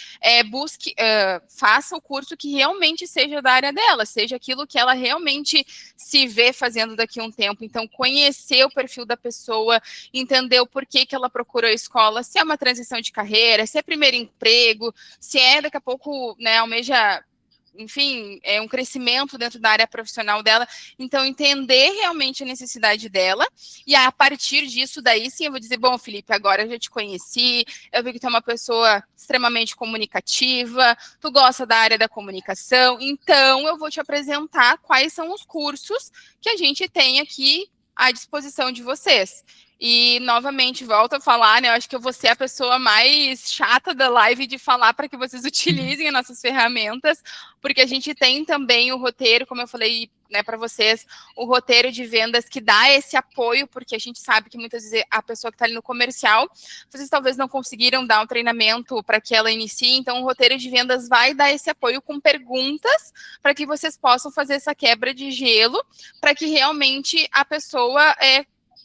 busque, faça o curso que realmente seja da área dela, seja aquilo que ela realmente se vê fazendo daqui a um tempo. Então, conhecer o perfil da pessoa, entender o porquê que ela procurou a escola, se é uma transição de carreira, se é primeiro emprego, se daqui a pouco, né, almeja, enfim, um crescimento dentro da área profissional dela. Então, entender realmente a necessidade dela, e a partir disso, daí sim, eu vou dizer, bom, Felipe, agora eu já te conheci, eu vi que tu é uma pessoa extremamente comunicativa, tu gosta da área da comunicação, então eu vou te apresentar quais são os cursos que a gente tem aqui à disposição de vocês. E, novamente, volto a falar, né? Eu acho que eu vou ser a pessoa mais chata da live de falar para que vocês utilizem as nossas ferramentas, porque a gente tem também o roteiro, como eu falei, né, para vocês, o roteiro de vendas que dá esse apoio, porque a gente sabe que muitas vezes a pessoa que está ali no comercial, vocês talvez não conseguiram dar um treinamento para que ela inicie, então o roteiro de vendas vai dar esse apoio com perguntas para que vocês possam fazer essa quebra de gelo, para que realmente a pessoa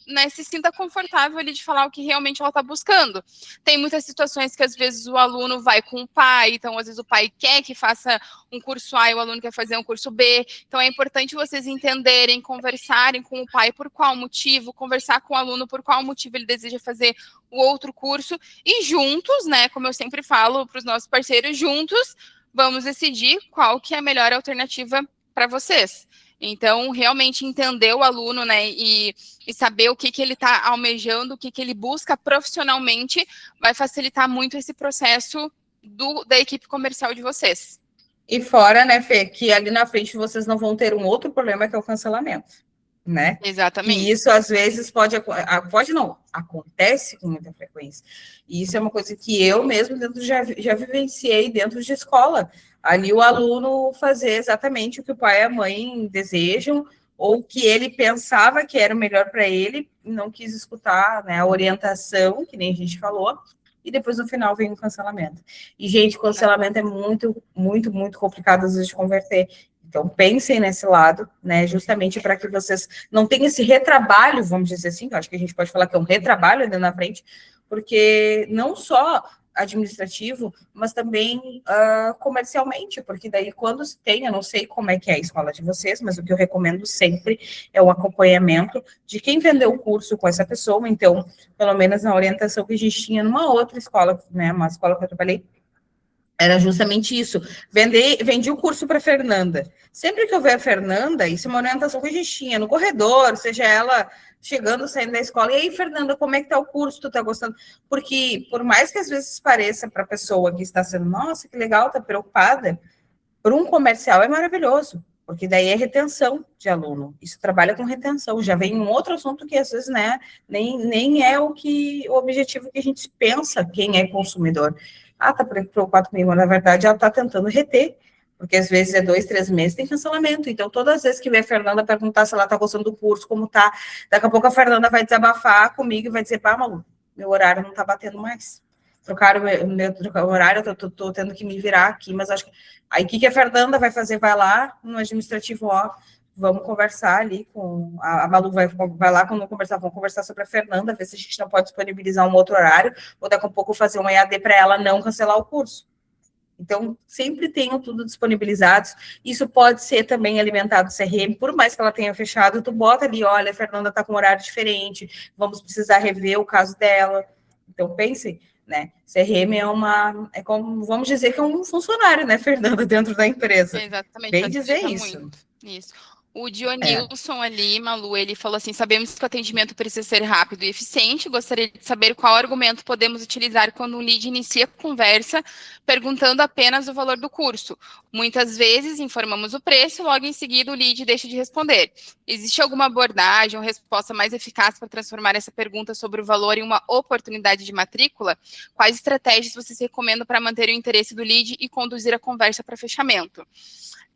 né, se sinta confortável ali de falar o que realmente ela está buscando. Tem muitas situações que às vezes o aluno vai com o pai, então às vezes o pai quer que faça um curso A e o aluno quer fazer um curso B, então é importante vocês entenderem, conversarem com o pai por qual motivo, conversar com o aluno por qual motivo ele deseja fazer o outro curso, e juntos, né, como eu sempre falo para os nossos parceiros, juntos vamos decidir qual que é a melhor alternativa para vocês. Então, realmente entender o aluno, né, e saber o que ele está almejando, o que ele busca profissionalmente, vai facilitar muito esse processo da equipe comercial de vocês. E fora, né, Fê, que ali na frente vocês não vão ter um outro problema, que é o cancelamento, né? Exatamente. E isso, às vezes, acontece com muita frequência. E isso é uma coisa que eu mesmo já vivenciei dentro de escola. Ali o aluno fazer exatamente o que o pai e a mãe desejam, ou que ele pensava que era o melhor para ele, e não quis escutar, né, a orientação, que nem a gente falou, e depois no final vem o cancelamento. E, gente, cancelamento é muito, muito, muito complicado às vezes de converter. Então, pensem nesse lado, né, justamente para que vocês não tenham esse retrabalho, vamos dizer assim, que eu acho que a gente pode falar que é um retrabalho ainda na frente, porque não só administrativo, mas também comercialmente, porque daí quando se tem, eu não sei como é que é a escola de vocês, mas o que eu recomendo sempre é o acompanhamento de quem vendeu o curso com essa pessoa. Então, pelo menos na orientação que a gente tinha numa outra escola, né, uma escola que eu trabalhei, era justamente isso. Vendi o curso para a Fernanda. Sempre que eu ver a Fernanda, isso é uma orientação que a gente tinha no corredor, seja ela chegando, saindo da escola. E aí, Fernanda, como é que tá o curso? Tu tá gostando? Porque, por mais que às vezes pareça para a pessoa que está sendo, nossa, que legal, tá preocupada, para um comercial é maravilhoso, porque daí é retenção de aluno. Isso trabalha com retenção. Já vem um outro assunto que às vezes, né, nem é o objetivo que a gente pensa, quem é consumidor. Ah, tá preocupado comigo, mas na verdade ela tá tentando reter, porque às vezes é 2, 3 meses, tem cancelamento. Então, todas as vezes que vem a Fernanda perguntar se ela tá gostando do curso, como tá, daqui a pouco a Fernanda vai desabafar comigo e vai dizer, pá, Malu, meu horário não tá batendo mais. Trocaram o meu horário, eu tô tendo que me virar aqui, mas acho que... Aí, o que a Fernanda vai fazer? Vai lá no administrativo, ó, vamos conversar ali com... A Malu vai lá, quando conversar, vamos conversar sobre a Fernanda, ver se a gente não pode disponibilizar um outro horário, ou daqui a pouco fazer uma EAD para ela não cancelar o curso. Então, sempre tenham tudo disponibilizados. Isso pode ser também alimentado no CRM, por mais que ela tenha fechado, tu bota ali, olha, a Fernanda está com um horário diferente, vamos precisar rever o caso dela. Então, pensem, né? CRM é como, vamos dizer que é um funcionário, né, Fernanda, dentro da empresa. Exatamente. Bem dizer isso. Muito. Isso. O Dionilson ali, Malu, ele falou assim, sabemos que o atendimento precisa ser rápido e eficiente, gostaria de saber qual argumento podemos utilizar quando um lead inicia a conversa, perguntando apenas o valor do curso. Muitas vezes informamos o preço e logo em seguida o lead deixa de responder. Existe alguma abordagem ou resposta mais eficaz para transformar essa pergunta sobre o valor em uma oportunidade de matrícula? Quais estratégias vocês recomendam para manter o interesse do lead e conduzir a conversa para fechamento?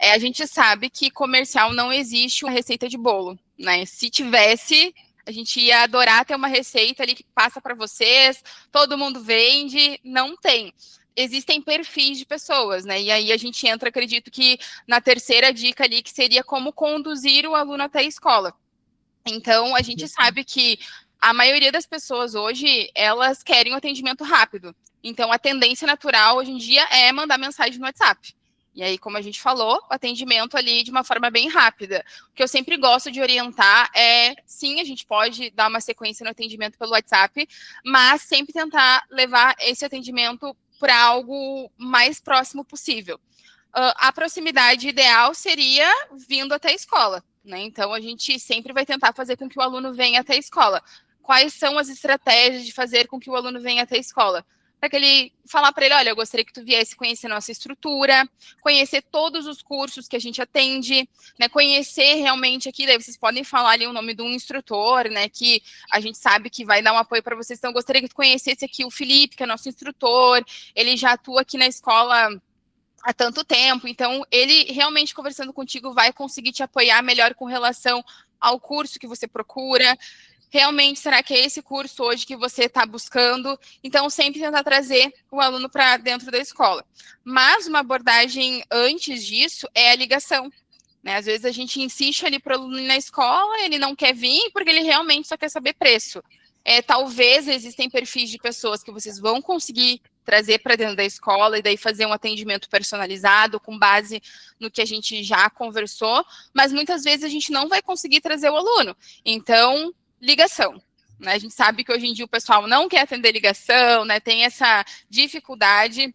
A gente sabe que comercial não existe uma receita de bolo, né? Se tivesse, a gente ia adorar ter uma receita ali que passa para vocês, todo mundo vende, não tem. Existem perfis de pessoas, né? E aí a gente entra, acredito que na terceira dica ali, que seria como conduzir o aluno até a escola. Então, a gente sabe que a maioria das pessoas hoje, elas querem um atendimento rápido. Então, a tendência natural hoje em dia é mandar mensagem no WhatsApp. E aí, como a gente falou, o atendimento ali de uma forma bem rápida. O que eu sempre gosto de orientar é, sim, a gente pode dar uma sequência no atendimento pelo WhatsApp, mas sempre tentar levar esse atendimento para algo mais próximo possível. A proximidade ideal seria vindo até a escola, né? Então, a gente sempre vai tentar fazer com que o aluno venha até a escola. Quais são as estratégias de fazer com que o aluno venha até a escola? para que ele falar para ele, olha, eu gostaria que tu viesse conhecer nossa estrutura, conhecer todos os cursos que a gente atende, né, conhecer realmente aqui, daí vocês podem falar ali o nome de um instrutor, né, que a gente sabe que vai dar um apoio para vocês, então eu gostaria que tu conhecesse aqui o Felipe, que é nosso instrutor, ele já atua aqui na escola há tanto tempo, então ele realmente conversando contigo vai conseguir te apoiar melhor com relação ao curso que você procura. Realmente, será que é esse curso hoje que você está buscando? Então, sempre tentar trazer o aluno para dentro da escola. Mas uma abordagem antes disso é a ligação, né? Às vezes a gente insiste ali para o aluno ir na escola, ele não quer vir porque ele realmente só quer saber preço. Talvez existem perfis de pessoas que vocês vão conseguir trazer para dentro da escola e daí fazer um atendimento personalizado com base no que a gente já conversou, mas muitas vezes a gente não vai conseguir trazer o aluno. Então, ligação, né? A gente sabe que hoje em dia o pessoal não quer atender ligação, né? Tem essa dificuldade.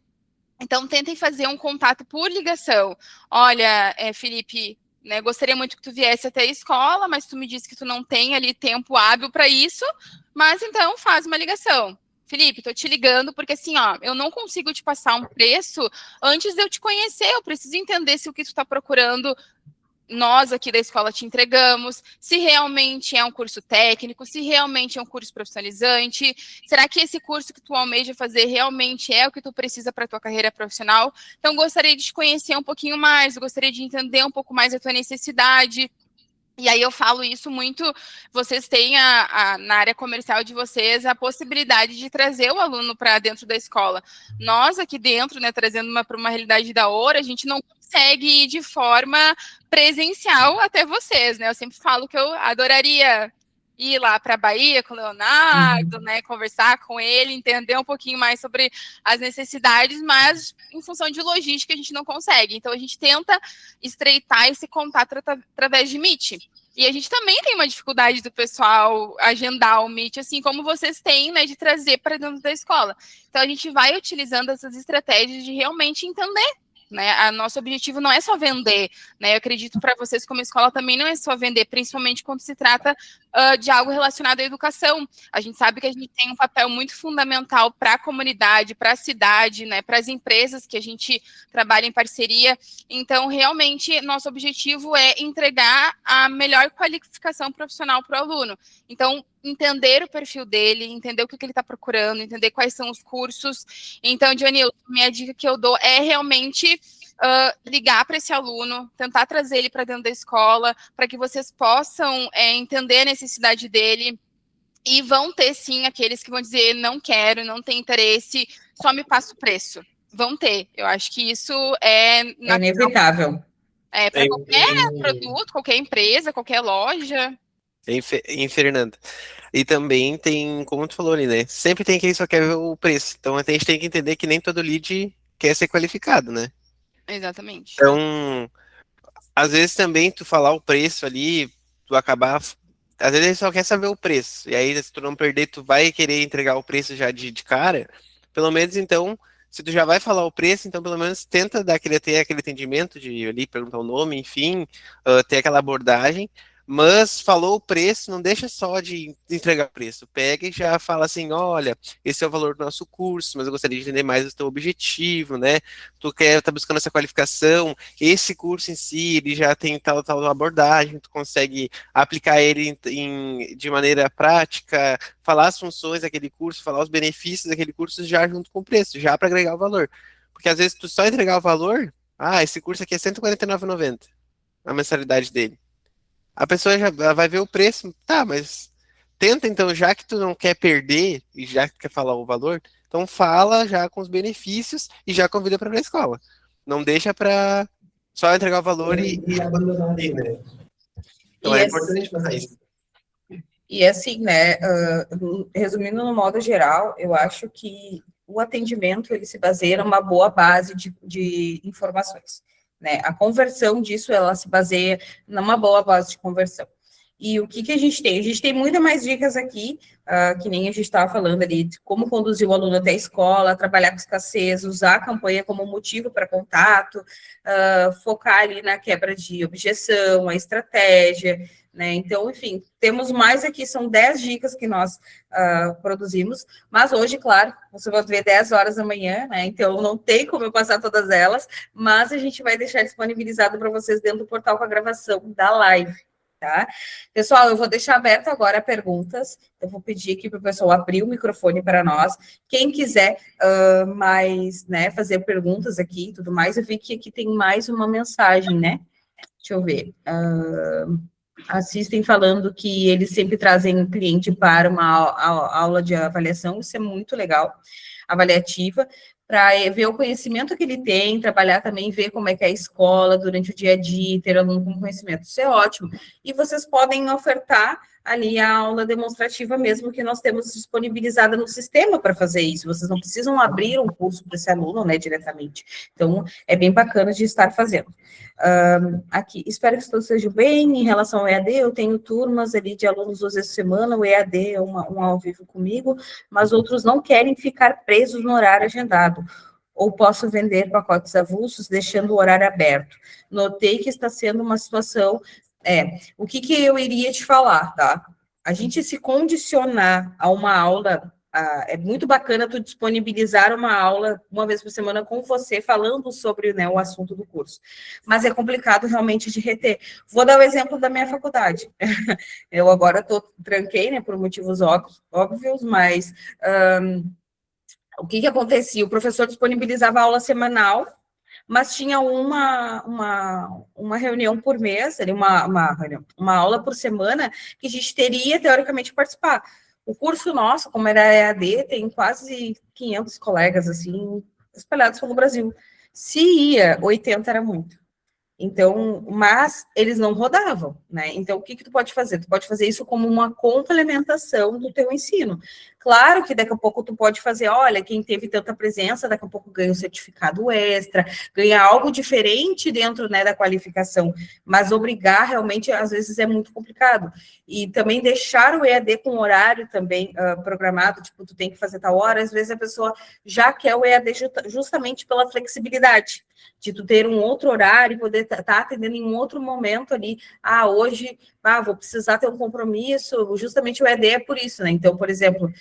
Então, tentem fazer um contato por ligação. Olha, Felipe, né, gostaria muito que tu viesse até a escola, mas tu me disse que tu não tem ali tempo hábil para isso, mas então faz uma ligação. Felipe, tô te ligando porque assim, ó, eu não consigo te passar um preço antes de eu te conhecer, eu preciso entender se o que tu tá procurando nós aqui da escola te entregamos, se realmente é um curso técnico, se realmente é um curso profissionalizante, será que esse curso que tu almeja fazer realmente é o que tu precisa para a tua carreira profissional? Então, gostaria de te conhecer um pouquinho mais, gostaria de entender um pouco mais a tua necessidade. E aí eu falo isso muito, vocês têm na área comercial de vocês a possibilidade de trazer o aluno para dentro da escola. Nós aqui dentro, né, trazendo para uma realidade da Ouro, a gente não consegue ir de forma presencial até vocês, né? Eu sempre falo que eu adoraria ir lá para a Bahia com o Leonardo, né, conversar com ele, entender um pouquinho mais sobre as necessidades, mas em função de logística a gente não consegue. Então a gente tenta estreitar esse contato através de Meet. E a gente também tem uma dificuldade do pessoal agendar o Meet, assim como vocês têm, né, de trazer para dentro da escola. Então a gente vai utilizando essas estratégias de realmente entender, né? Nosso objetivo não é só vender, né? Eu acredito para vocês como escola também não é só vender, principalmente quando se trata de algo relacionado à educação. A gente sabe que a gente tem um papel muito fundamental para a comunidade, para a cidade, né? Para as empresas que a gente trabalha em parceria. Então, realmente, nosso objetivo é entregar a melhor qualificação profissional para o aluno. Então, entender o perfil dele, entender o que ele está procurando, entender quais são os cursos. Então, Dionil, minha dica que eu dou é realmente ligar para esse aluno, tentar trazer ele para dentro da escola, para que vocês possam entender a necessidade dele. E vão ter, sim, aqueles que vão dizer, não quero, não tem interesse, só me passa o preço. Vão ter. Eu acho que isso é inevitável. Para qualquer produto, qualquer empresa, qualquer loja. Em Fernanda. E também tem, como tu falou ali, né? Sempre tem quem só quer ver o preço. Então a gente tem que entender que nem todo lead quer ser qualificado, né? Exatamente. Então, às vezes também tu falar o preço ali, tu acabar. Às vezes ele só quer saber o preço. E aí, se tu não perder, tu vai querer entregar o preço já de cara. Pelo menos então, se tu já vai falar o preço, então pelo menos tenta ter aquele atendimento de ali perguntar o nome, enfim, ter aquela abordagem. Mas falou o preço, não deixa só de entregar o preço. Pega e já fala assim, olha, esse é o valor do nosso curso, mas eu gostaria de entender mais o teu objetivo, né? Tu tá buscando essa qualificação, esse curso em si, ele já tem tal abordagem, tu consegue aplicar ele de maneira prática, falar as funções daquele curso, falar os benefícios daquele curso já junto com o preço, já para agregar o valor. Porque às vezes tu só entregar o valor, esse curso aqui é R$ 149,90, a mensalidade dele. A pessoa já vai ver o preço, tá, mas tenta então, já que tu não quer perder e já que quer falar o valor, então fala já com os benefícios e já convida para a escola. Não deixa para só entregar o valor e abandonar ali, né? Então é importante fazer isso. E assim, né, resumindo no modo geral, eu acho que o atendimento, ele se baseia numa boa base de informações. Né? A conversão disso, ela se baseia numa boa base de conversão. E o que a gente tem? A gente tem muitas mais dicas aqui, que nem a gente estava falando ali, de como conduzir o aluno até a escola, trabalhar com escassez, usar a campanha como motivo para contato, focar ali na quebra de objeção, a estratégia, né? Então, enfim, temos mais aqui, são 10 dicas que nós produzimos, mas hoje, claro, você vai ver 10 horas da manhã, né? Então, não tem como eu passar todas elas, mas a gente vai deixar disponibilizado para vocês dentro do portal com a gravação da live. Tá? Pessoal, eu vou deixar aberto agora perguntas. Eu vou pedir aqui para o pessoal abrir o microfone para nós. Quem quiser mais, né, fazer perguntas aqui e tudo mais, eu vi que aqui tem mais uma mensagem, né? Deixa eu ver. Assistem falando que eles sempre trazem um cliente para uma aula de avaliação, isso é muito legal, avaliativa, para ver o conhecimento que ele tem, trabalhar também, ver como é que é a escola durante o dia a dia, ter aluno com conhecimento, isso é ótimo. E vocês podem ofertar ali a aula demonstrativa mesmo que nós temos disponibilizada no sistema para fazer isso, vocês não precisam abrir um curso para esse aluno, né, diretamente. Então, é bem bacana de estar fazendo. Aqui, espero que todos estejam bem. Em relação ao EAD, eu tenho turmas ali de alunos 2 vezes por semana, o EAD é um ao vivo comigo, mas outros não querem ficar presos no horário agendado, ou posso vender pacotes avulsos, deixando o horário aberto. Notei que está sendo uma situação... o que eu iria te falar, tá? A gente se condicionar a uma aula... é muito bacana tu disponibilizar uma aula uma vez por semana com você, falando sobre, né, o assunto do curso. Mas é complicado realmente de reter. Vou dar o exemplo da minha faculdade. Eu agora tranquei, né, por motivos óbvios, mas o que acontecia? O professor disponibilizava a aula semanal, mas tinha uma reunião por mês, uma aula por semana, que a gente teria, teoricamente, que participar. O curso nosso, como era EAD, tem quase 500 colegas, assim, espalhados pelo Brasil. Se ia, 80 era muito. Então, mas eles não rodavam, né? Então, o que tu pode fazer? Tu pode fazer isso como uma complementação do teu ensino. Claro que daqui a pouco tu pode fazer, olha, quem teve tanta presença, daqui a pouco ganha um certificado extra, ganha algo diferente dentro, né, da qualificação, mas obrigar realmente, às vezes, é muito complicado. E também deixar o EAD com horário também programado, tipo, tu tem que fazer tal hora, às vezes a pessoa já quer o EAD justamente pela flexibilidade, de tu ter um outro horário e poder estar atendendo em um outro momento ali, hoje, vou precisar ter um compromisso, justamente o EAD é por isso, né? Então, por exemplo,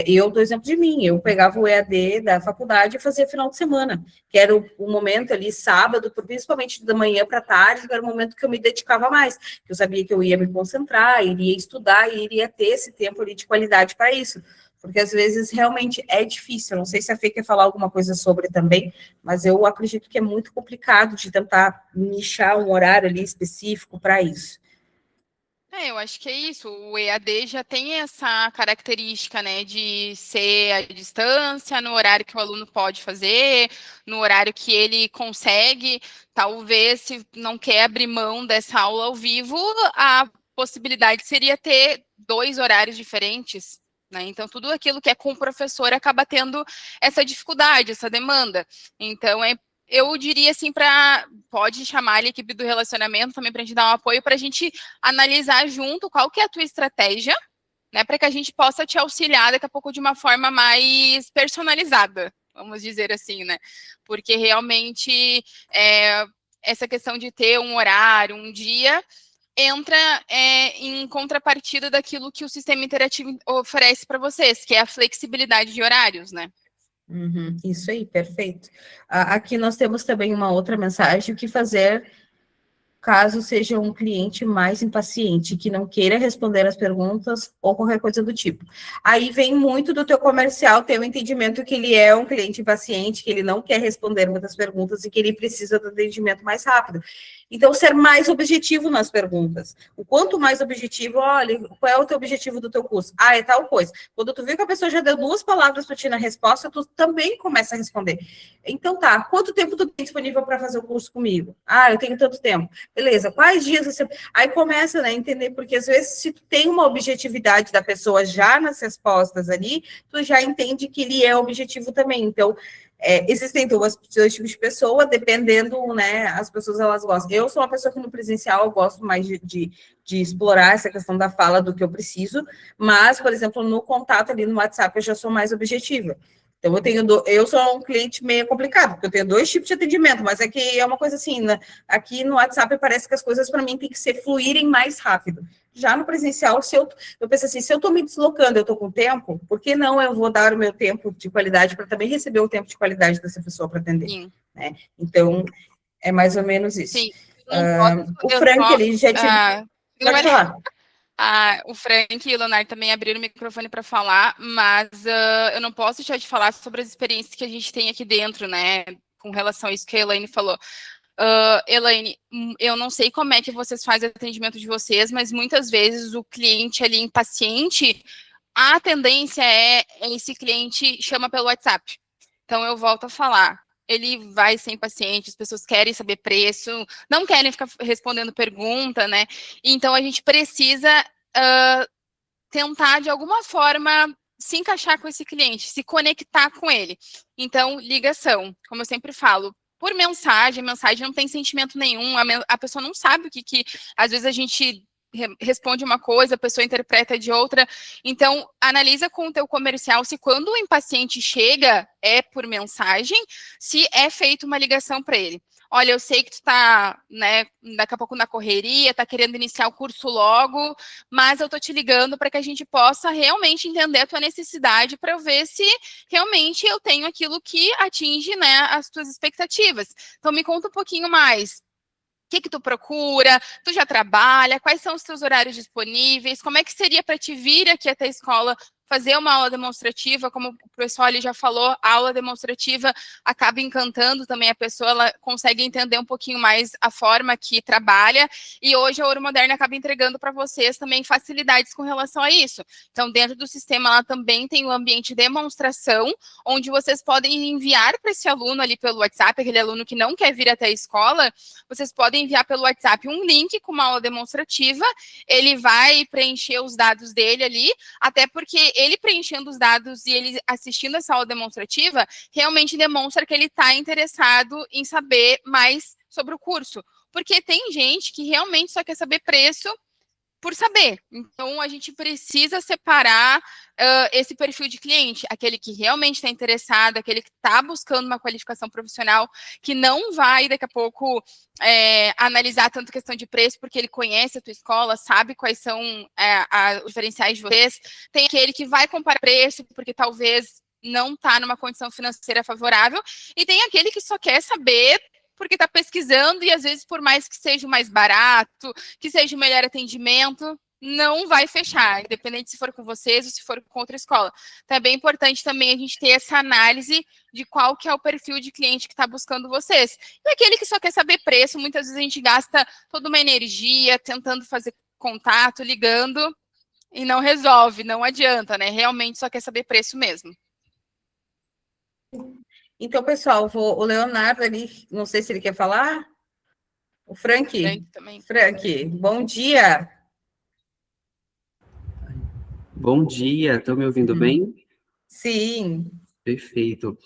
eu dou exemplo de mim, eu pegava o EAD da faculdade e fazia final de semana, que era o momento ali, sábado, principalmente da manhã para tarde, que era o momento que eu me dedicava mais, que eu sabia que eu ia me concentrar, iria estudar e iria ter esse tempo ali de qualidade para isso, porque às vezes realmente é difícil, não sei se a Fê quer falar alguma coisa sobre também, mas eu acredito que é muito complicado de tentar nichar um horário ali específico para isso. Eu acho que é isso. O EAD já tem essa característica, né, de ser à distância, no horário que o aluno pode fazer, no horário que ele consegue. Talvez, se não quer abrir mão dessa aula ao vivo, a possibilidade seria ter 2 horários diferentes, né? Então, tudo aquilo que é com o professor acaba tendo essa dificuldade, essa demanda. Então, eu diria assim, pode chamar a equipe do relacionamento também para a gente dar um apoio, para a gente analisar junto qual que é a tua estratégia, né, para que a gente possa te auxiliar daqui a pouco de uma forma mais personalizada, vamos dizer assim, né, porque realmente essa questão de ter um horário, um dia, entra em contrapartida daquilo que o sistema interativo oferece para vocês, que é a flexibilidade de horários, né. Isso aí, perfeito. Aqui nós temos também uma outra mensagem: o que fazer caso seja um cliente mais impaciente, que não queira responder as perguntas ou qualquer coisa do tipo. Aí vem muito do teu comercial ter o entendimento que ele é um cliente impaciente, que ele não quer responder muitas perguntas e que ele precisa do atendimento mais rápido. Então, ser mais objetivo nas perguntas. O quanto mais objetivo, olha, qual é o teu objetivo do teu curso? É tal coisa. Quando tu viu que a pessoa já deu 2 palavras para ti na resposta, tu também começa a responder. Então, quanto tempo tu tem disponível para fazer o curso comigo? Eu tenho tanto tempo. Beleza, quais dias você... Aí começa, né, a entender, porque às vezes se tu tem uma objetividade da pessoa já nas respostas ali, tu já entende que ele é objetivo também. Então, existem 2 tipos de pessoa, dependendo, né, as pessoas, elas gostam. Eu sou uma pessoa que no presencial eu gosto mais de explorar essa questão da fala do que eu preciso, mas, por exemplo, no contato ali no WhatsApp eu já sou mais objetiva. Então, eu sou um cliente meio complicado, porque eu tenho 2 tipos de atendimento, mas é que é uma coisa assim, né? Aqui no WhatsApp parece que as coisas para mim tem que fluírem mais rápido. Já no presencial, eu penso assim, se eu estou me deslocando, eu estou com tempo, por que não eu vou dar o meu tempo de qualidade para também receber o tempo de qualidade dessa pessoa para atender? Sim. Né? Então, é mais ou menos isso. Sim. O Frank, ele já tinha... Pode falar. O Frank e o Leonardo também abriram o microfone para falar, mas eu não posso deixar de falar sobre as experiências que a gente tem aqui dentro, né? Com relação a isso que a Elaine falou. Elaine, eu não sei como é que vocês fazem o atendimento de vocês, mas muitas vezes o cliente ali impaciente, a tendência é esse cliente chama pelo WhatsApp. Então, eu volto a falar. Ele vai ser impaciente, as pessoas querem saber preço, não querem ficar respondendo pergunta, né? Então, a gente precisa tentar, de alguma forma, se encaixar com esse cliente, se conectar com ele. Então, ligação, como eu sempre falo, por mensagem não tem sentimento nenhum, a pessoa não sabe o que às vezes a gente responde uma coisa, a pessoa interpreta de outra. Então, analisa com o teu comercial se quando o impaciente chega é por mensagem, se é feita uma ligação para ele. Olha, eu sei que tu tá, né, daqui a pouco na correria, tá querendo iniciar o curso logo, mas eu tô te ligando para que a gente possa realmente entender a tua necessidade para eu ver se realmente eu tenho aquilo que atinge, né, as tuas expectativas. Então, me conta um pouquinho mais. O que tu procura? Tu já trabalha? Quais são os teus horários disponíveis? Como é que seria para te vir aqui até a escola fazer uma aula demonstrativa? Como o pessoal ali já falou, a aula demonstrativa acaba encantando também a pessoa, ela consegue entender um pouquinho mais a forma que trabalha, e hoje a Ouro Moderna acaba entregando para vocês também facilidades com relação a isso. Então, dentro do sistema, ela também tem o ambiente de demonstração, onde vocês podem enviar para esse aluno ali pelo WhatsApp, aquele aluno que não quer vir até a escola, vocês podem enviar pelo WhatsApp um link com uma aula demonstrativa, ele vai preencher os dados dele ali, até porque ele preenchendo os dados e ele assistindo essa aula demonstrativa, realmente demonstra que ele está interessado em saber mais sobre o curso. Porque tem gente que realmente só quer saber preço por saber. Então, a gente precisa separar esse perfil de cliente, aquele que realmente está interessado, aquele que está buscando uma qualificação profissional, que não vai, daqui a pouco, analisar tanto questão de preço, porque ele conhece a tua escola, sabe quais são os diferenciais de vocês. Tem aquele que vai comparar preço, porque talvez não está numa condição financeira favorável, e tem aquele que só quer saber porque está pesquisando e, às vezes, por mais que seja o mais barato, que seja o melhor atendimento, não vai fechar, independente se for com vocês ou se for com outra escola. Então, é bem importante também a gente ter essa análise de qual que é o perfil de cliente que está buscando vocês. E aquele que só quer saber preço, muitas vezes a gente gasta toda uma energia tentando fazer contato, ligando, e não resolve, não adianta, né? Realmente só quer saber preço mesmo. Então, pessoal, o Leonardo ali, não sei se ele quer falar. O Frank também. Frank, bom dia. Bom dia, estão me ouvindo bem? Sim. Perfeito.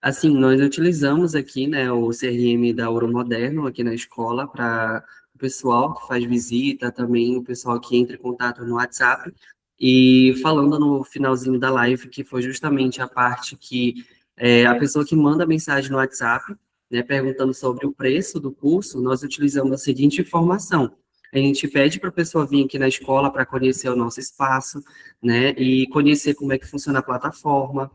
Assim, nós utilizamos aqui, né, o CRM da Ouro Moderno aqui na escola para o pessoal que faz visita, também o pessoal que entra em contato no WhatsApp. E falando no finalzinho da live, que foi justamente a parte que a pessoa que manda mensagem no WhatsApp, né, perguntando sobre o preço do curso, nós utilizamos a seguinte informação. A gente pede para a pessoa vir aqui na escola para conhecer o nosso espaço, né, e conhecer como é que funciona a plataforma,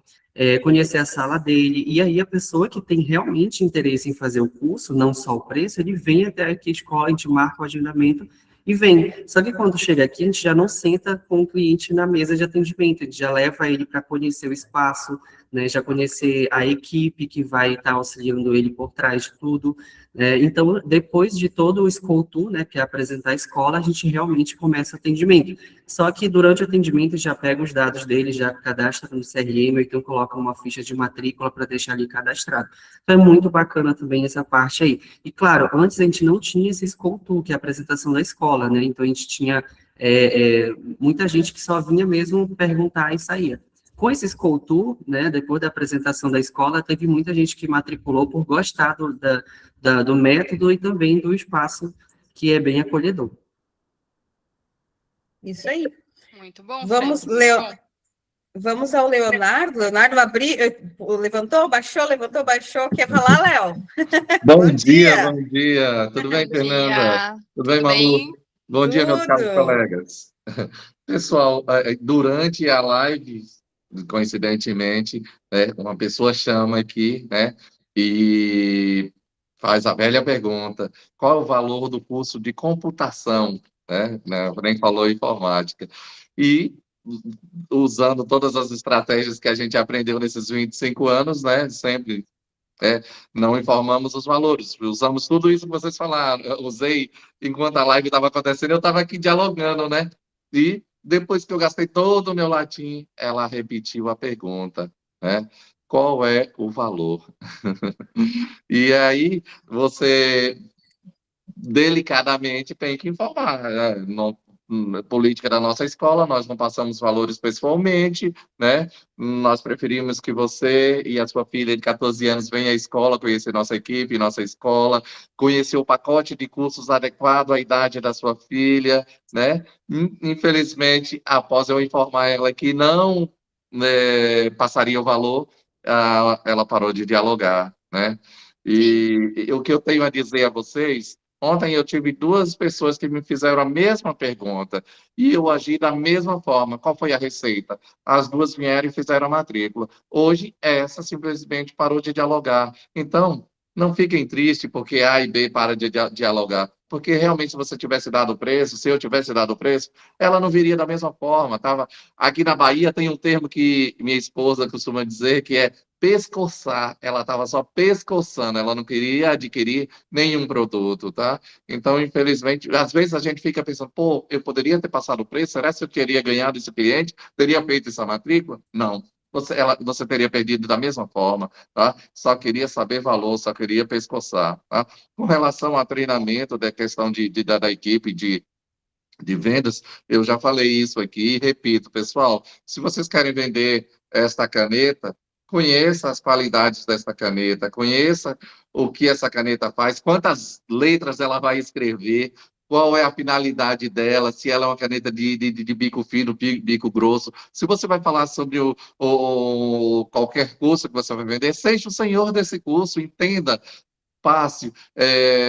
conhecer a sala dele, e aí a pessoa que tem realmente interesse em fazer o curso, não só o preço, ele vem até aqui a escola, a gente marca o agendamento e vem. Só que quando chega aqui, a gente já não senta com o cliente na mesa de atendimento, a gente já leva ele para conhecer o espaço, né, já conhecer a equipe que vai estar auxiliando ele por trás de tudo. Então, depois de todo o School Tour, né, que é apresentar a escola, a gente realmente começa o atendimento. Só que durante o atendimento já pega os dados dele, já cadastra no CRM, então coloca uma ficha de matrícula para deixar ali cadastrado. Então, é muito bacana também essa parte aí. E, claro, antes a gente não tinha esse School Tour, que é a apresentação da escola, né, então a gente tinha muita gente que só vinha mesmo perguntar e saía. Com esse School Tour, né, depois da apresentação da escola, teve muita gente que matriculou por gostar do método e também do espaço, que é bem acolhedor. Isso aí. Muito bom. Vamos, Vamos ao Leonardo. Leonardo levantou, baixou. Quer falar, Léo? Bom Bom dia, dia. bom dia. Tudo bem, Bom Fernanda? dia. Tudo bem, Tudo Malu? bem? Bom dia, meus caros Tudo. colegas. Pessoal, durante a live, coincidentemente, né, uma pessoa chama aqui, né, e faz a velha pergunta: qual é o valor do curso de computação? Né, nem falou informática. E usando todas as estratégias que a gente aprendeu nesses 25 anos, né, sempre não informamos os valores, usamos tudo isso que vocês falaram. Eu usei enquanto a live estava acontecendo, eu estava aqui dialogando, né? E depois que eu gastei todo o meu latim, ela repetiu a pergunta, né? Qual é o valor? E aí você delicadamente tem que informar, né? Política da nossa escola, nós não passamos valores pessoalmente, né? Nós preferimos que você e a sua filha de 14 anos venham à escola, conhecer nossa equipe, nossa escola, conhecer o pacote de cursos adequado à idade da sua filha, né? Infelizmente, após eu informar ela que não, passaria o valor, ela parou de dialogar, né? Sim. E o que eu tenho a dizer a vocês, ontem eu tive duas pessoas que me fizeram a mesma pergunta e eu agi da mesma forma. Qual foi a receita? As duas vieram e fizeram a matrícula. Hoje, essa simplesmente parou de dialogar. Então, não fiquem tristes porque A e B param de dialogar. Porque realmente, se você tivesse dado o preço, se eu tivesse dado o preço, ela não viria da mesma forma. Tava... Aqui na Bahia tem um termo que minha esposa costuma dizer que é pescoçar. Ela estava só pescoçando, ela não queria adquirir nenhum produto, tá? Então, infelizmente, às vezes a gente fica pensando, pô, eu poderia ter passado o preço, será que eu teria ganhado esse cliente? Teria feito essa matrícula? Não. Você teria perdido da mesma forma, tá? Só queria saber valor, só queria pescoçar, tá? Com relação ao treinamento da questão da equipe de vendas, eu já falei isso aqui e repito, pessoal, se vocês querem vender esta caneta, conheça as qualidades desta caneta, conheça o que essa caneta faz, quantas letras ela vai escrever, qual é a finalidade dela, se ela é uma caneta de bico fino, bico grosso. Se você vai falar sobre qualquer curso que você vai vender, seja o senhor desse curso, entenda fácil.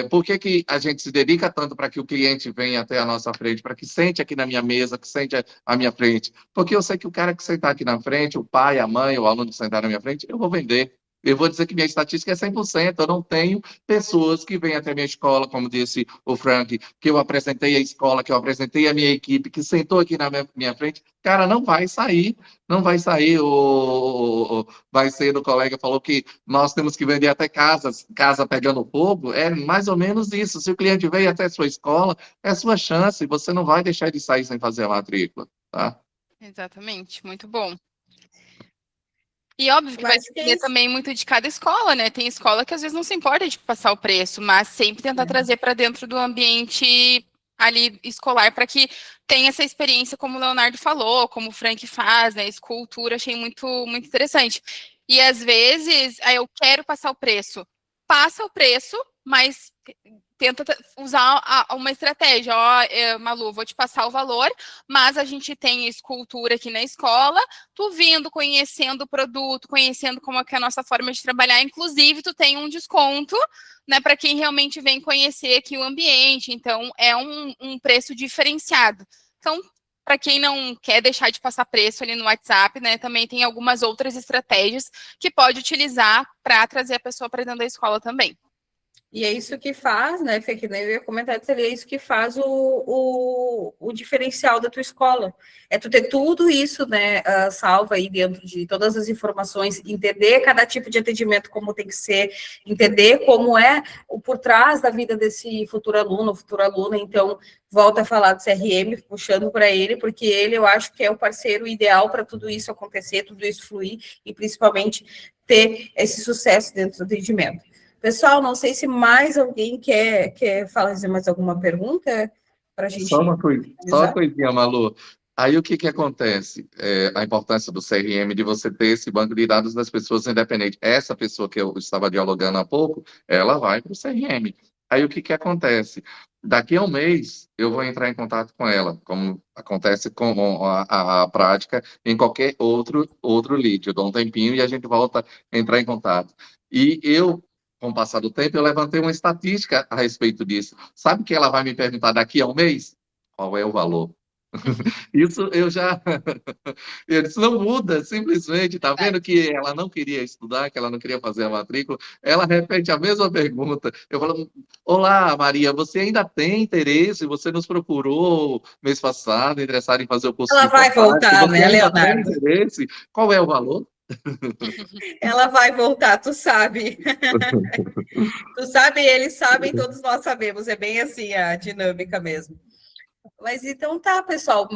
Por que que a gente se dedica tanto para que o cliente venha até a nossa frente, para que sente aqui na minha mesa, que sente à minha frente? Porque eu sei que o cara que sentar aqui na frente, o pai, a mãe, o aluno que sentar na minha frente, eu vou vender. Eu vou dizer que minha estatística é 100%. Eu não tenho pessoas que vêm até a minha escola, como disse o Frank, que eu apresentei a escola, que eu apresentei a minha equipe, que sentou aqui na minha frente. Cara, não vai sair. Não vai sair. Vai ser, o colega falou que nós temos que vender até casa pegando fogo, é mais ou menos isso. Se o cliente veio até a sua escola, é sua chance, você não vai deixar de sair sem fazer a matrícula, tá? Exatamente, muito bom. E óbvio que vai Mas que é depender isso. também muito de cada escola, né? Tem escola que às vezes não se importa de passar o preço, mas sempre tentar trazer para dentro do ambiente ali escolar para que tenha essa experiência, como o Leonardo falou, como o Frank faz, né? Escultura, achei muito, muito interessante. E às vezes, aí eu quero passar o preço. Passa o preço, mas tenta usar uma estratégia. Ó, Malu, vou te passar o valor, mas a gente tem escultura aqui na escola, tu vindo, conhecendo o produto, conhecendo como é que é a nossa forma de trabalhar, inclusive tu tem um desconto, né, para quem realmente vem conhecer aqui o ambiente, então é um preço diferenciado. Então, para quem não quer deixar de passar preço ali no WhatsApp, né, também tem algumas outras estratégias que pode utilizar para trazer a pessoa para dentro da escola também. E é isso que faz, né, Fê, que nem eu ia comentar, é isso que faz o diferencial da tua escola. É tu ter tudo isso, né, salvo aí dentro de todas as informações, entender cada tipo de atendimento como tem que ser, entender como é o por trás da vida desse futuro aluno, futura aluna. Então, volta a falar do CRM, puxando para ele, porque ele, eu acho que é o parceiro ideal para tudo isso acontecer, tudo isso fluir, e principalmente ter esse sucesso dentro do atendimento. Pessoal, não sei se mais alguém quer fazer mais alguma pergunta para a gente. Só uma coisinha, Malu. Aí o que que acontece? A importância do CRM, de você ter esse banco de dados das pessoas independentes. Essa pessoa que eu estava dialogando há pouco, ela vai para o CRM. Aí o que que acontece? Daqui a um mês, eu vou entrar em contato com ela, como acontece com a prática em qualquer outro lead. Eu dou um tempinho e a gente volta a entrar em contato. E eu, com o passar do tempo, eu levantei uma estatística a respeito disso. Sabe que ela vai me perguntar daqui a um mês? Qual é o valor? Isso eu já. Isso não muda, simplesmente. Tá vendo que ela não queria estudar, que ela não queria fazer a matrícula? Ela repete a mesma pergunta. Eu falo: olá, Maria, você ainda tem interesse? Você nos procurou mês passado, interessada em fazer o curso Ela de vai informática. voltar, Você né, ainda tem Leonardo? interesse? Qual é o valor? Ela vai voltar, tu sabe. Tu sabe, eles sabem, todos nós sabemos. É bem assim a dinâmica mesmo. Mas então tá, pessoal.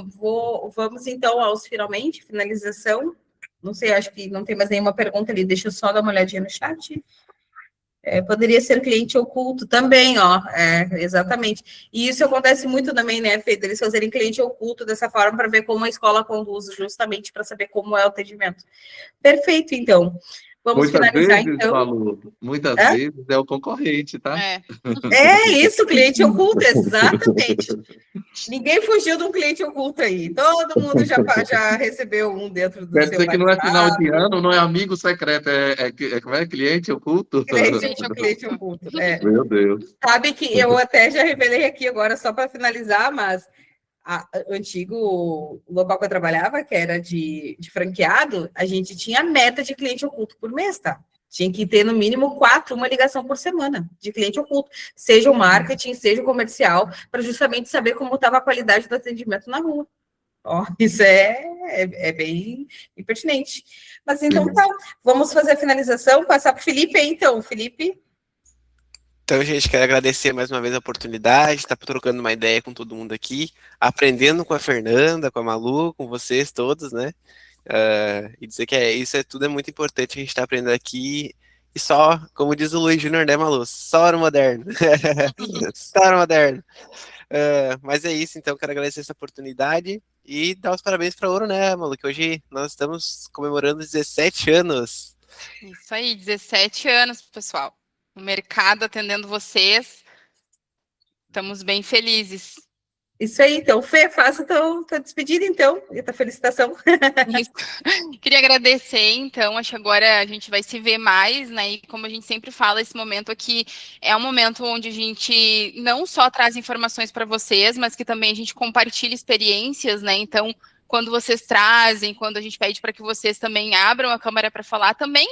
Vamos então aos finalização. Não sei, acho que não tem mais nenhuma pergunta ali. Deixa eu só dar uma olhadinha no chat. Poderia ser cliente oculto também, ó. Exatamente. E isso acontece muito também, né, Fê? Eles fazerem cliente oculto dessa forma para ver como a escola conduz, justamente para saber como é o atendimento. Perfeito, então. Vamos Muitas finalizar, vezes, então. Malu, muitas vezes é o concorrente, tá? É isso, cliente oculto, exatamente. Ninguém fugiu de um cliente oculto aí. Todo mundo já recebeu um dentro do Quer seu dizer que não é final de WhatsApp. ano, não é amigo secreto, como é cliente oculto? Cliente oculto. Meu Deus. Sabe que eu até já revelei aqui agora, só para finalizar, mas o antigo local que eu trabalhava, que era de franqueado, a gente tinha meta de cliente oculto por mês, tá? Tinha que ter no mínimo 4, uma ligação por semana de cliente oculto, seja o marketing, seja o comercial, para justamente saber como estava a qualidade do atendimento na rua. Ó, isso é bem pertinente. Mas então tá, vamos fazer a finalização, passar para o Felipe aí, então. Felipe. Então, gente, quero agradecer mais uma vez a oportunidade, estar trocando uma ideia com todo mundo aqui, aprendendo com a Fernanda, com a Malu, com vocês todos, né? E dizer que isso tudo é muito importante, a gente está aprendendo aqui, e só, como diz o Luiz Júnior, né, Malu? Só ouro moderno. Só ouro moderno. Mas é isso, então, quero agradecer essa oportunidade e dar os parabéns para a Ouro, né, Malu? Que hoje nós estamos comemorando 17 anos. Isso aí, 17 anos, pessoal. No mercado, atendendo vocês. Estamos bem felizes. Isso aí, então, Fê, faça tua despedida, então, e tua felicitação. Queria agradecer, então, acho que agora a gente vai se ver mais, né, e como a gente sempre fala, esse momento aqui é um momento onde a gente não só traz informações para vocês, mas que também a gente compartilha experiências, né, então, quando vocês trazem, quando a gente pede para que vocês também abram a câmera para falar, também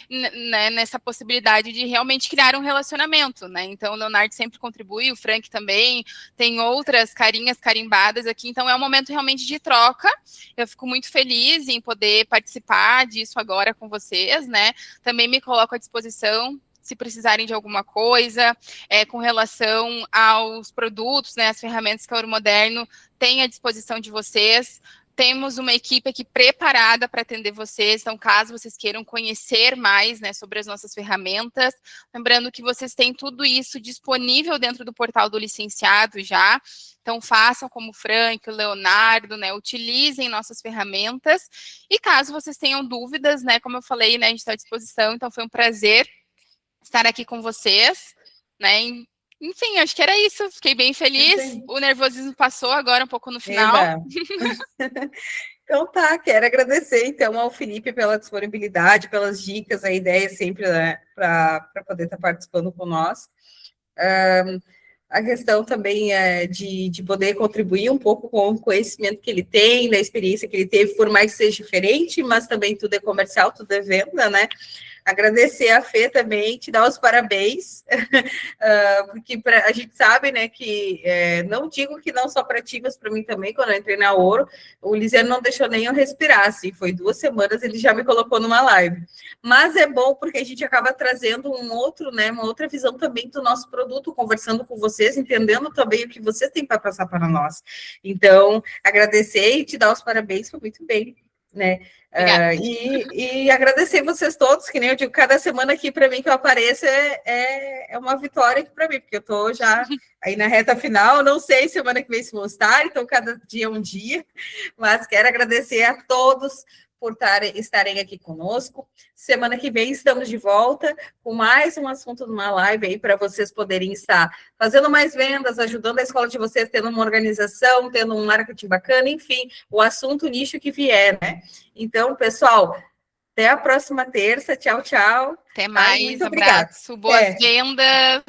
né, nessa possibilidade de realmente criar um relacionamento, né? Então, o Leonardo sempre contribui, o Frank também, tem outras carinhas carimbadas aqui, então é um momento realmente de troca. Eu fico muito feliz em poder participar disso agora com vocês, né? Também me coloco à disposição se precisarem de alguma coisa, com relação aos produtos, né, as ferramentas que a Ouro Moderno tem à disposição de vocês. Temos uma equipe aqui preparada para atender vocês, então caso vocês queiram conhecer mais, né, sobre as nossas ferramentas, lembrando que vocês têm tudo isso disponível dentro do portal do licenciado já, então façam como o Frank, o Leonardo, né, utilizem nossas ferramentas, e caso vocês tenham dúvidas, né, como eu falei, né, a gente está à disposição, então foi um prazer estar aqui com vocês, né, enfim, acho que era isso. Fiquei bem feliz. O nervosismo passou agora um pouco no final. Então tá, quero agradecer então ao Felipe pela disponibilidade, pelas dicas, a ideia sempre, né, para poder estar participando com nós. A questão também é de poder contribuir um pouco com o conhecimento que ele tem, da experiência que ele teve, por mais que seja diferente, mas também tudo é comercial, tudo é venda, né? Agradecer a Fê também, te dar os parabéns, porque a gente sabe, né, que não digo que não só para ti, mas para mim também, quando eu entrei na Ouro, o Lisiano não deixou nem eu respirar, assim, foi 2 semanas, ele já me colocou numa live. Mas é bom porque a gente acaba trazendo uma outra visão também do nosso produto, conversando com vocês, entendendo também o que vocês têm para passar para nós. Então, agradecer e te dar os parabéns, foi muito bem, né? E agradecer vocês todos, que nem eu digo, cada semana aqui para mim que eu apareço é uma vitória aqui para mim, porque eu estou já aí na reta final, não sei semana que vem se vou estar, então cada dia é um dia, mas quero agradecer a todos por estarem aqui conosco. Semana que vem estamos de volta com mais um assunto numa live aí para vocês poderem estar fazendo mais vendas, ajudando a escola de vocês, tendo uma organização, tendo um marketing bacana, enfim, o assunto, o nicho que vier, né? Então, pessoal, até a próxima terça. Tchau, tchau. Até mais, muito obrigada. abraço, boas vendas.